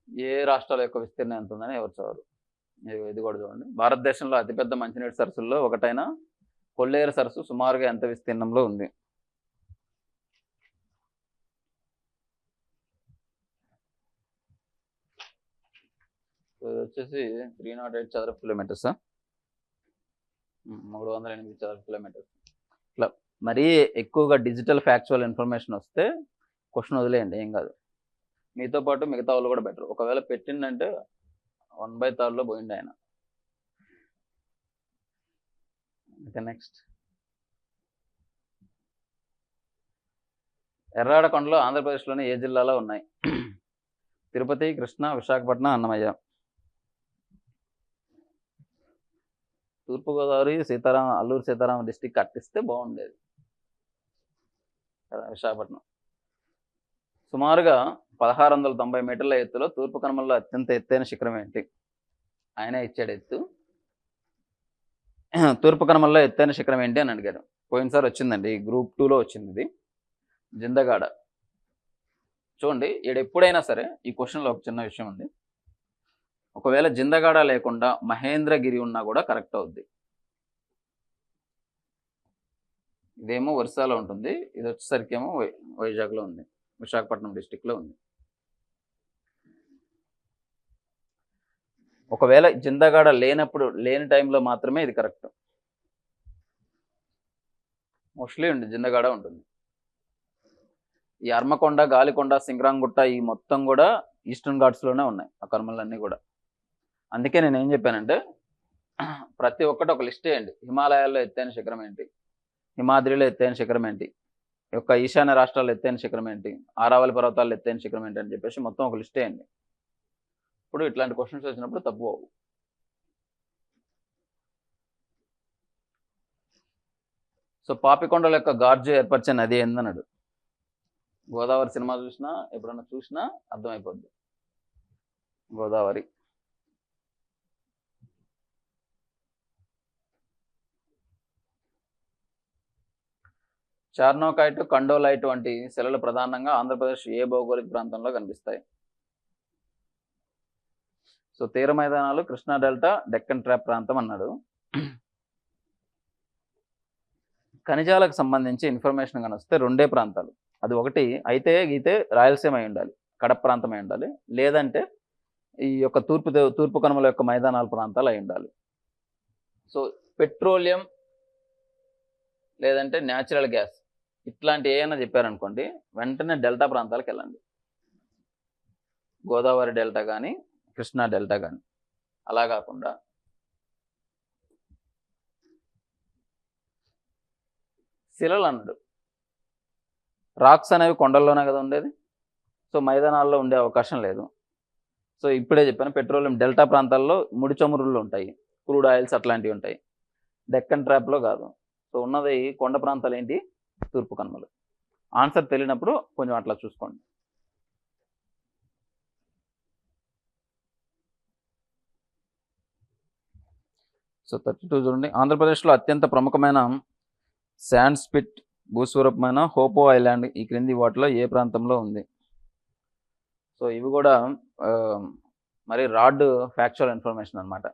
[SPEAKER 1] ఏ రాష్ట్రాల యొక్క విస్తీర్ణం ఎంత ఉందని ఎవరు చదవరు. ఇది కూడా చూడండి. భారతదేశంలో అతిపెద్ద మంచినీటి సరస్సుల్లో ఒకటైన కొల్లేరు సరస్సు సుమారుగా ఎంత విస్తీర్ణంలో ఉంది? ఇది వచ్చేసి 308 చదరపు కిలోమీటర్స్, 308 చదరపు కిలోమీటర్స్. ఇట్లా మరీ ఎక్కువగా డిజిటల్ ఫ్యాక్చువల్ ఇన్ఫర్మేషన్ వస్తే క్వశ్చన్ వదిలేయండి, ఏం కాదు. మీతో పాటు మిగతా వాళ్ళు కూడా బెటర్. ఒకవేళ పెట్టిందంటే 1/3లో పోయింది ఆయన. ఓకే. నెక్స్ట్ ఎర్రాడ కొండలు ఆంధ్రప్రదేశ్లోని ఏ జిల్లాలో ఉన్నాయి? తిరుపతి, కృష్ణా, విశాఖపట్నం, అన్నమయ్య. తూర్పుగోదావరి అల్లూరు సీతారామ డిస్టిక్ కట్టిస్తే బాగుండేది కదా, విశాఖపట్నం. సుమారుగా 1690 మీటర్ల ఎత్తులో తూర్పు కనుమల్లో అత్యంత ఎత్తైన శిఖరం ఏంటి? ఆయన ఇచ్చాడు ఎత్తు. తూర్పు కనుమల్లో ఎత్తైన శిఖరం ఏంటి అని అడిగారు. పోయినసారి వచ్చిందండి, గ్రూప్ 2లో వచ్చింది ఇది. జిందగాడ. చూడండి, ఈడ ఎప్పుడైనా సరే ఈ క్వశ్చన్లో ఒక చిన్న విషయం ఉంది. ఒకవేళ జిందగాడ లేకుండా మహేంద్రగిరి ఉన్నా కూడా కరెక్ట్ అవుద్ది. ఇదేమో ఒరిస్సాలో ఉంటుంది, ఇది వచ్చేసరికి ఏమో వైజాగ్లో ఉంది, విశాఖపట్నం డిస్టిక్లో ఉంది. ఒకవేళ జిందగాడ లేని టైంలో మాత్రమే ఇది కరెక్ట్. మోస్ట్లీ జిందగాడ ఉంటుంది. ఈ అర్మకొండ, గాలికొండ, సింగరాంగుట్ట ఈ మొత్తం కూడా ఈస్టర్న్ ఘాట్స్లోనే ఉన్నాయి ఆ కనుమలన్నీ కూడా. అందుకే నేను ఏం చెప్పానంటే ప్రతి ఒక్కటి ఒక లిస్ట్ వేయండి. హిమాలయాల్లో ఎత్తైన శిఖరం ఏంటి, హిమాద్రిలో ఎత్తైన శిఖరం ఏంటి, యొక్క ఈశాన్య రాష్ట్రాల్లో ఎత్తైన శిఖరం ఏంటి, ఆరావళి పర్వతాల్లో ఎత్తైన శిఖరం ఏంటి అని చెప్పేసి మొత్తం ఒక లిస్ట్ వేయండి. ఇప్పుడు ఇట్లాంటి క్వశ్చన్స్ వచ్చినప్పుడు తప్పు అవ్వు. సో పాపికొండల యొక్క గార్జు ఏర్పరిచే నది ఏందన్నాడు. గోదావరి సినిమా చూసినా ఎప్పుడన్నా చూసినా అర్థమైపోద్ది, గోదావరి. చార్నోకైట్, కండోలైట్ వంటి శిలలు ప్రధానంగా ఆంధ్రప్రదేశ్ ఏ భౌగోళిక ప్రాంతంలో కనిపిస్తాయి? సో తీర మైదానాలు, కృష్ణా డెల్టా, డెక్కన్ ట్రాప్ ప్రాంతం అన్నాడు. ఖనిజాలకు సంబంధించి ఇన్ఫర్మేషన్ కానీ వస్తే రెండే ప్రాంతాలు. అది ఒకటి అయితే గీతే రాయలసీమ అయి ఉండాలి, కడప ప్రాంతం అయి ఉండాలి, లేదంటే ఈ యొక్క తూర్పు కనుమల యొక్క మైదానాల ప్రాంతాలు అయి ఉండాలి. సో పెట్రోలియం లేదంటే న్యాచురల్ గ్యాస్ ఇట్లాంటి ఏమైనా చెప్పారనుకోండి, వెంటనే డెల్టా ప్రాంతాలకు వెళ్ళండి. గోదావరి డెల్టా కానీ కృష్ణా డెల్టా కానీ. అలా కాకుండా శిలలు అన్నాడు. రాక్స్ అనేవి కొండల్లోనే కదా ఉండేది, సో మైదానాల్లో ఉండే అవకాశం లేదు. సో ఇప్పుడే చెప్పాను, పెట్రోలియం డెల్టా ప్రాంతాల్లో ముడి చమురులు ఉంటాయి, క్రూడ్ ఆయిల్స్ అట్లాంటివి ఉంటాయి, డెక్కన్ ట్రాప్లో కాదు. సో ఉన్నది కొండ ప్రాంతాలు ఏంటి, తూర్పు కనుమలు. ఆన్సర్ తెలియనప్పుడు కొంచెం అట్లా చూసుకోండి. సో 32 చూడండి. ఆంధ్రప్రదేశ్లో అత్యంత ప్రముఖమైన శాండ్ స్పిట్ భూస్వరూపమైన హోపో ఐలాండ్ ఈ క్రింది వాటిలో ఏ ప్రాంతంలో ఉంది? సో ఇవి కూడా మరి రాడ్ ఫ్యాక్చువల్ ఇన్ఫర్మేషన్ అనమాట.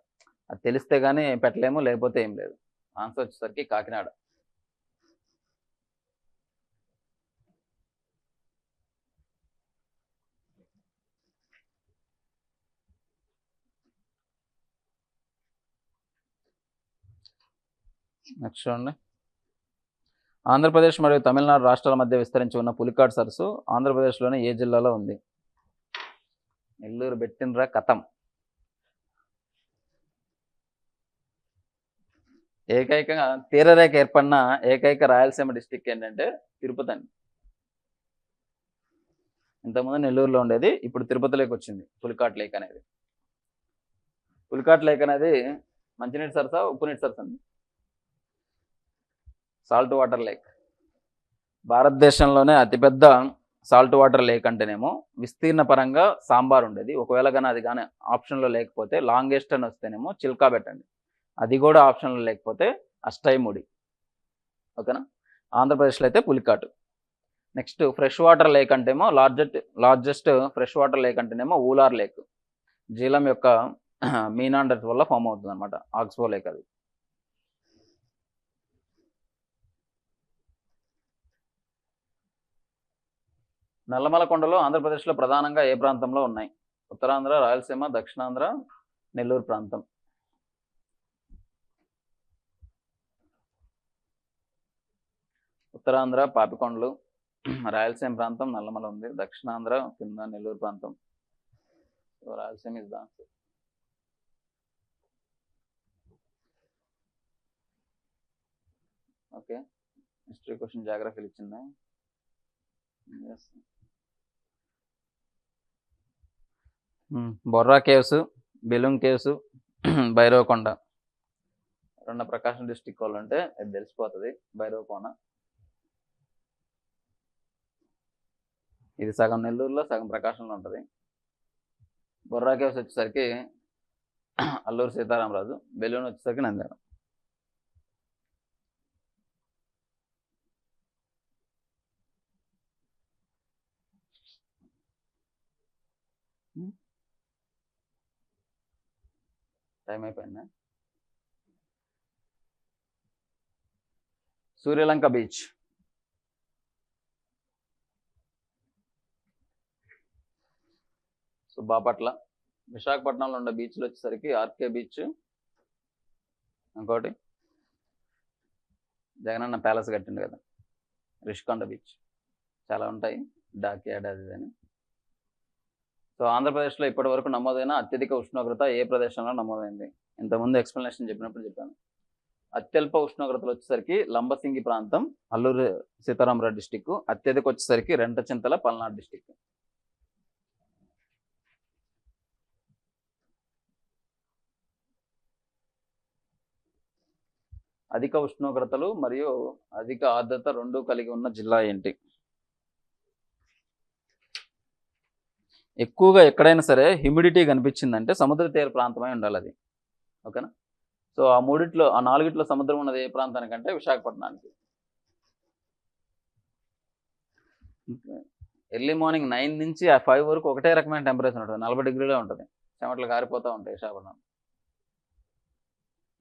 [SPEAKER 1] అది తెలిస్తే కానీ పెట్టలేము, లేకపోతే ఏం లేదు. ఆన్సర్ వచ్చేసరికి కాకినాడ. నెక్స్ట్ చూడండి. ఆంధ్రప్రదేశ్ మరియు తమిళనాడు రాష్ట్రాల మధ్య విస్తరించి ఉన్న పులికాట్ సరస్సు ఆంధ్రప్రదేశ్లోని ఏ జిల్లాలో ఉంది? నెల్లూరు బెట్టినరా కథం. ఏకైకంగా తీరరేఖ ఏర్పడిన ఏకైక రాయలసీమ డిస్టిక్ ఏంటంటే తిరుపతి అండి. ఇంతకుముందు నెల్లూరులో ఉండేది, ఇప్పుడు తిరుపతిలోకి వచ్చింది పులికాట్ లేక్ అనేది. పులికాట్ లేక్ అనేది మంచినీటి సరసా, ఉప్పు నీటి సరసా అండి? Salt water lake. భారతదేశంలోనే అతిపెద్ద సాల్ట్ వాటర్ లేక్ అంటేనేమో విస్తీర్ణ పరంగా సాంబార్ ఉండేది. ఒకవేళ కానీ అది కానీ ఆప్షన్లో లేకపోతే లాంగెస్ట్ అని వస్తేనేమో చిల్కా పెట్టండి, అది కూడా ఆప్షన్లో లేకపోతే అష్టైముడి. ఓకేనా? ఆంధ్రప్రదేశ్లో అయితే Pulicat. Next fresh water lake అంటేమో లార్జెస్ట్ ఫ్రెష్ వాటర్ లేక్ అంటేనేమో ఊలార్ లేక్. జీలం యొక్క మీనాండర్స్ వల్ల ఫామ్ అవుతుంది అనమాట, ఆక్స్బో లేక్ అది. నల్లమల కొండలు ఆంధ్రప్రదేశ్లో ప్రధానంగా ఏ ప్రాంతంలో ఉన్నాయి? ఉత్తరాంధ్ర, రాయలసీమ, దక్షిణాంధ్ర, నెల్లూరు ప్రాంతం. ఉత్తరాంధ్ర పాపికొండలు, రాయలసీమ ప్రాంతం నల్లమల ఉంది, దక్షిణాంధ్ర కింద నెల్లూరు ప్రాంతం. Rayalaseema is the answer. Okay, history question జాగ్రఫీలు ఇచ్చిందా? Borra caves, Belum caves, Bhairavakona. రెండు ప్రకాశం డిస్టిక్ వాళ్ళు అంటే అది తెలిసిపోతుంది. భైరవకొండ ఇది సగం నెల్లూరులో సగం ప్రకాశంలో ఉంటుంది. బొర్రా కేవ్స్ వచ్చేసరికి అల్లూరు సీతారామరాజు, బెలూన్ వచ్చేసరికి నంద్యాల. టైం అయిపోయిందా? Suryalanka beach, so Bapatla. విశాఖపట్నంలో ఉండే బీచ్లు వచ్చేసరికి ఆర్కే బీచ్, ఇంకోటి జగనన్న ప్యాలెస్ కట్టిండు కదా, రిషికొండ బీచ్. చాలా ఉంటాయి, డాక్ యార్డ్ అది అని. సో ఆంధ్రప్రదేశ్లో ఇప్పటి వరకు నమోదైన అత్యధిక ఉష్ణోగ్రత ఏ ప్రదేశంలో నమోదైంది? ఇంతకుముందు ఎక్స్ప్లెనేషన్ చెప్పినప్పుడు చెప్పాను. అత్యల్ప ఉష్ణోగ్రతలు వచ్చేసరికి లంబసింగి ప్రాంతం, అల్లూరు సీతారామరాజు డిస్టిక్. అత్యధిక వచ్చేసరికి రెంటచింతల, పల్నాడు డిస్టిక్. అధిక ఉష్ణోగ్రతలు మరియు అధిక ఆర్ద్రత రెండూ కలిగి ఉన్న జిల్లా ఏంటి? ఎక్కువగా ఎక్కడైనా సరే హ్యూమిడిటీ కనిపించిందంటే సముద్ర తీర ప్రాంతమై ఉండాలి అది. ఓకేనా? సో ఆ మూడిట్లో, ఆ నాలుగిట్లో సముద్రం ఉన్నది ఏ ప్రాంతానికంటే విశాఖపట్నానికి. ఎర్లీ మార్నింగ్ 9 నుంచి 5 వరకు ఒకటే రకమైన టెంపరేచర్ ఉంటుంది, 40 డిగ్రీలే ఉంటుంది. చెమటలు కారిపోతూ ఉంటాయి విశాఖపట్నం.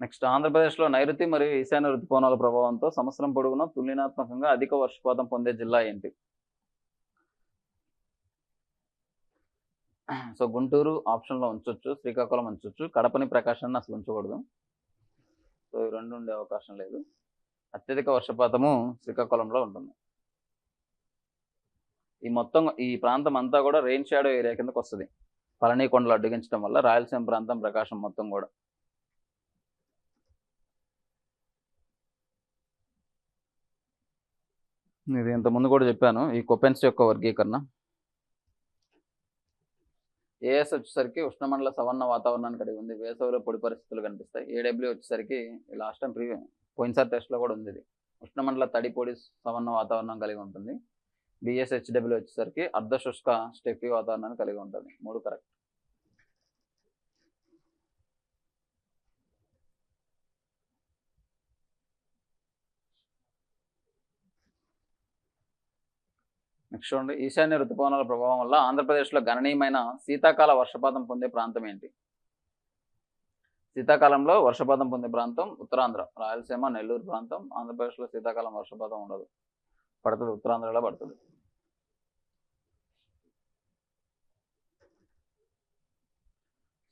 [SPEAKER 1] నెక్స్ట్, ఆంధ్రప్రదేశ్లో నైరుతి మరియు ఈశాన్య ఋతుపవనాల ప్రభావంతో సంవత్సరం పొడవునా తులనాత్మకంగా అధిక వర్షపాతం పొందే జిల్లా ఏంటి? సో గుంటూరు ఆప్షన్లో ఉంచవచ్చు, శ్రీకాకుళం ఉంచవచ్చు, కడపని ప్రకాశాన్ని అసలు ఉంచకూడదు. సో ఇవి రెండు ఉండే అవకాశం లేదు. అత్యధిక వర్షపాతము శ్రీకాకుళంలో ఉంటుంది. ఈ ప్రాంతం అంతా కూడా రెయిన్ షాడో ఏరియా కిందకు వస్తుంది, పళని కొండలు అడ్డగించడం వల్ల. రాయలసీమ ప్రాంతం, ప్రకాశం మొత్తం కూడా. ఇది ఇంతకుముందు కూడా చెప్పాను, ఈ కొపెన్స్ యొక్క వర్గీకరణ. ఏఎస్ వచ్చేసరికి ఉష్ణమండల సవర్ణ వాతావరణాన్ని కలిగి ఉంది, వేసవిలో పొడి పరిస్థితులు కనిపిస్తాయి. ఏడబ్ల్యూ వచ్చేసరికి లాస్ట్ టైం పోయినసారి టెస్ట్లో కూడా ఉంది, ఇది ఉష్ణమండల తడి పొడి సవర్ణ వాతావరణం కలిగి ఉంటుంది. బిఎస్హెచ్డబ్ల్యూ వచ్చేసరికి అర్ధశుష్క స్టెఫీ వాతావరణాన్ని కలిగి ఉంటుంది. 3 కరెక్ట్. నెక్స్ట్ చూడండి, ఈశాన్య ఋతుపవనాల ప్రభావం వల్ల ఆంధ్రప్రదేశ్లో గణనీయమైన శీతాకాల వర్షపాతం పొందే ప్రాంతం ఏంటి? శీతాకాలంలో వర్షపాతం పొందే ప్రాంతం ఉత్తరాంధ్ర, రాయలసీమ, నెల్లూరు ప్రాంతం. ఆంధ్రప్రదేశ్లో శీతాకాలం వర్షపాతం ఉండదు, పడుతుంది ఉత్తరాంధ్రలో పడుతుంది.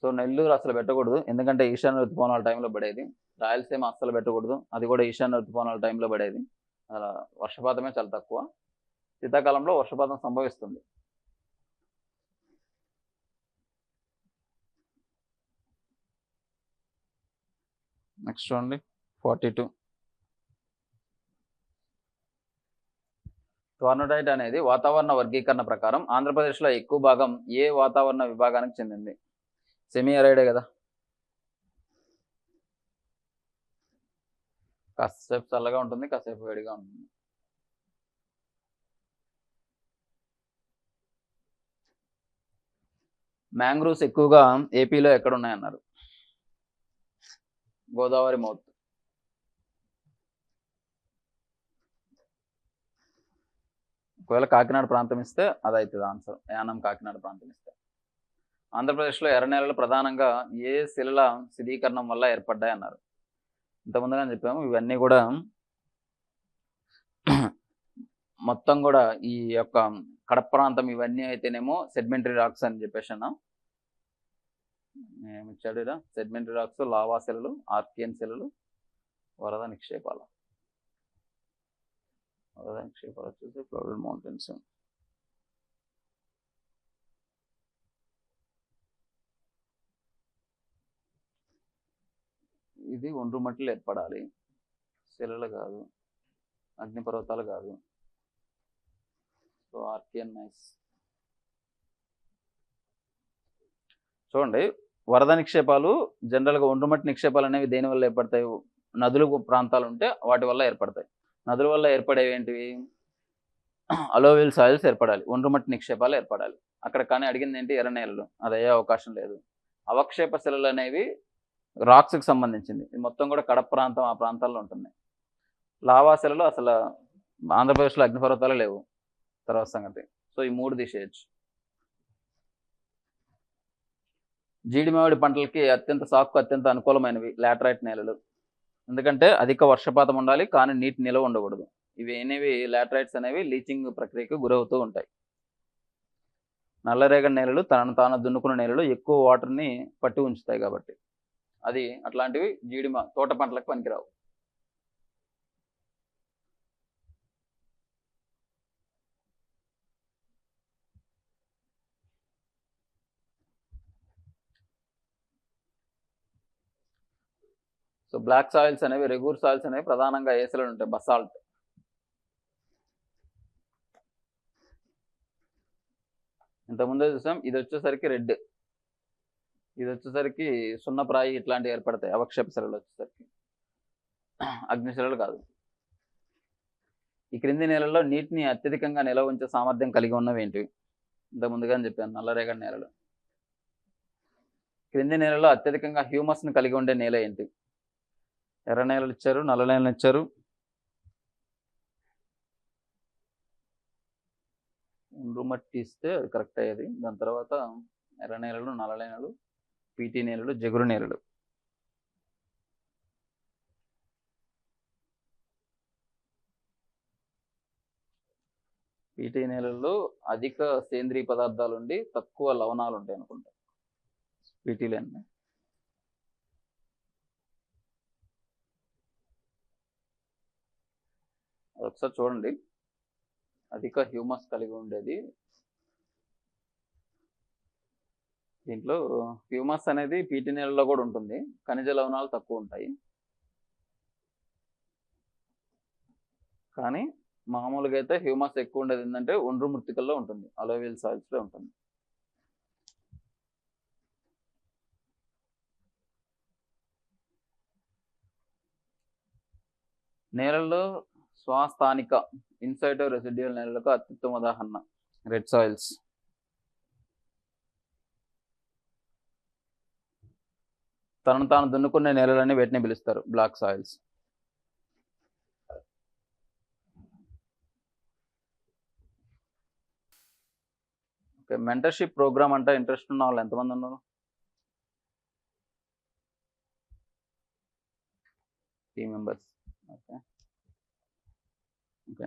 [SPEAKER 1] సో నెల్లూరు అసలు పెట్టకూడదు, ఎందుకంటే ఈశాన్య ఋతుపవనాల టైంలో పడేది. రాయలసీమ అస్సలు పెట్టకూడదు, అది కూడా ఈశాన్య ఋతుపవనాల టైంలో పడేది. అలా వర్షపాతమే చాలా తక్కువ. శీతాకాలంలో వర్షపాతం సంభవిస్తుంది. నెక్స్ట్ చూడండి, 42. టోర్నడైట్ అనేది వాతావరణ వర్గీకరణ ప్రకారం ఆంధ్రప్రదేశ్లో ఎక్కువ భాగం ఏ వాతావరణ విభాగానికి చెందింది? సెమీ అరైడే కదా, కాసేపు చల్లగా ఉంటుంది, కాసేపు వేడిగా ఉంటుంది. మ్యాంగ్రూవ్స్ ఎక్కువగా ఏపీలో ఎక్కడ ఉన్నాయన్నారు? గోదావరి మౌత్. ఒకవేళ కాకినాడ ప్రాంతం ఇస్తే అది అవుతుంది ఆన్సర్, యానం కాకినాడ ప్రాంతం ఇస్తే. ఆంధ్రప్రదేశ్లో ఎర్ర నేలలు ప్రధానంగా ఏ శిలల శిథీకరణం వల్ల ఏర్పడ్డాయి అన్నారు? ఇంతకుముందుగా చెప్పాము, ఇవన్నీ కూడా మొత్తం కూడా ఈ యొక్క కడప ప్రాంతం ఇవన్నీ అయితేనేమో సెడిమెంటరీ రాక్స్ అని చెప్పేసాను. ఏమిచ్చాడు ఇలా? సెడిమెంటరీ రాక్స్, లావా శిలలు, ఆర్కియన్ శిలలు, వరద నిక్షేపాలు. వరద నిక్షేపాలు వచ్చేసి క్లౌడెడ్ మౌంటైన్స్. ఇది ఒండ్రు మట్టిలో ఏర్పడాలి, శిలలు కాదు, అగ్నిపర్వతాలు కాదు. So lucky and nice. చూడండి, వరద నిక్షేపాలు జనరల్గా ఒండ్రుమట్టి నిక్షేపాలు అనేవి దేని వల్ల ఏర్పడతాయి? నదులు ప్రాంతాలు ఉంటే వాటి వల్ల ఏర్పడతాయి. నదుల వల్ల ఏర్పడేవి ఏంటివి? అలోవిల్ సాయిల్స్ ఏర్పడాలి, ఒండ్రుమట్టి నిక్షేపాలు ఏర్పడాలి. అక్కడ కానీ అడిగింది ఏంటి? ఎర్ర నేలలు. అది అయ్యే అవకాశం లేదు. అవక్షేప శిలలు అనేవి రాక్స్కి సంబంధించింది. ఇది మొత్తం కూడా కడప ప్రాంతం ఆ ప్రాంతాల్లో ఉంటున్నాయి. లావా శిలలు అసలు ఆంధ్రప్రదేశ్లో అగ్నిపర్వతాలు లేవు. తర్వాత సంగతి. సో ఈ 3 తీసేయచ్చు. జీడి మామిడి పంటలకి సాగుకు అత్యంత అనుకూలమైనవి లాటరైట్ నేలలు. ఎందుకంటే అధిక వర్షపాతం ఉండాలి, కానీ నీటి నిల్వ ఉండకూడదు. ఇవి అనేవి లాటరైట్స్ అనేవి లీచింగ్ ప్రక్రియకు గురవుతూ ఉంటాయి. నల్లరేగడి నేలలు తనను తాను దున్నుకున్న నేలలు ఎక్కువ వాటర్ని పట్టి ఉంచుతాయి కాబట్టి అది అట్లాంటివి తోట పంటలకు పనికిరావు. సో బ్లాక్ సాయిల్స్ అనేవి, రెగూర్ సాయిల్స్ అనేవి ప్రధానంగా ఏసీలో ఉంటాయి. బసాల్ట్. ఇంతకుముందే చూసాం. ఇది వచ్చేసరికి రెడ్, ఇది వచ్చేసరికి సున్నప్రాయి, ఇట్లాంటివి ఏర్పడతాయి. అవక్షేప శిలలు వచ్చేసరికి అగ్నిశిలలు కాదు. ఈ క్రింది నేలల్లో నీటిని అత్యధికంగా నిల్వ ఉంచే సామర్థ్యం కలిగి ఉన్నవి ఏంటివి? ఇంత ముందుగానే చెప్పాను, నల్లరేగడి నేలలు. క్రింది నేలలో అత్యధికంగా హ్యూమస్ని కలిగి ఉండే నేల ఏంటి? ఎర్ర నేలలు ఇచ్చారు, నల్ల నేలలు ఇచ్చారు. ఒండ్రుమట్టి ఇస్తే అది కరెక్ట్ అయ్యేది. దాని తర్వాత ఎర్ర నేలలు, నల్ల నేలలు, పీటీ నేలలు, జిగురు నేలలు. పీటీ నేలల్లో అధిక సేంద్రీయ పదార్థాలు ఉండి తక్కువ లవణాలు ఉంటాయి అనుకుంటా పీటీలు అన్నీ. ఒకసారి చూడండి. అధిక హ్యూమస్ కలిగి ఉండేది దీంట్లో హ్యూమస్ అనేది పీటీ నేలలో కూడా ఉంటుంది, ఖనిజ లవణాలు తక్కువ ఉంటాయి. కానీ మామూలుగా అయితే హ్యూమస్ ఎక్కువ ఉండేది ఏంటంటే ఒండ్రు మృతికల్లో ఉంటుంది, అలోవియల్ సాయిల్స్లో ఉంటుంది. నేలల్లో స్వస్థానిక ఇన్సైటో రెసిడ్యువల్ నేలలకు అత్యుత్తమ ఉదాహరణ రెడ్ సాయిల్స్. తనను తాను దున్నుకునే నేలలని వేటిని పిలుస్తారు? Black soils. Okay, mentorship program అంటే ఇంట్రెస్ట్ ఉన్న వాళ్ళు ఎంతమంది ఉన్నారు? 3 మెంబర్స్. Okay okay.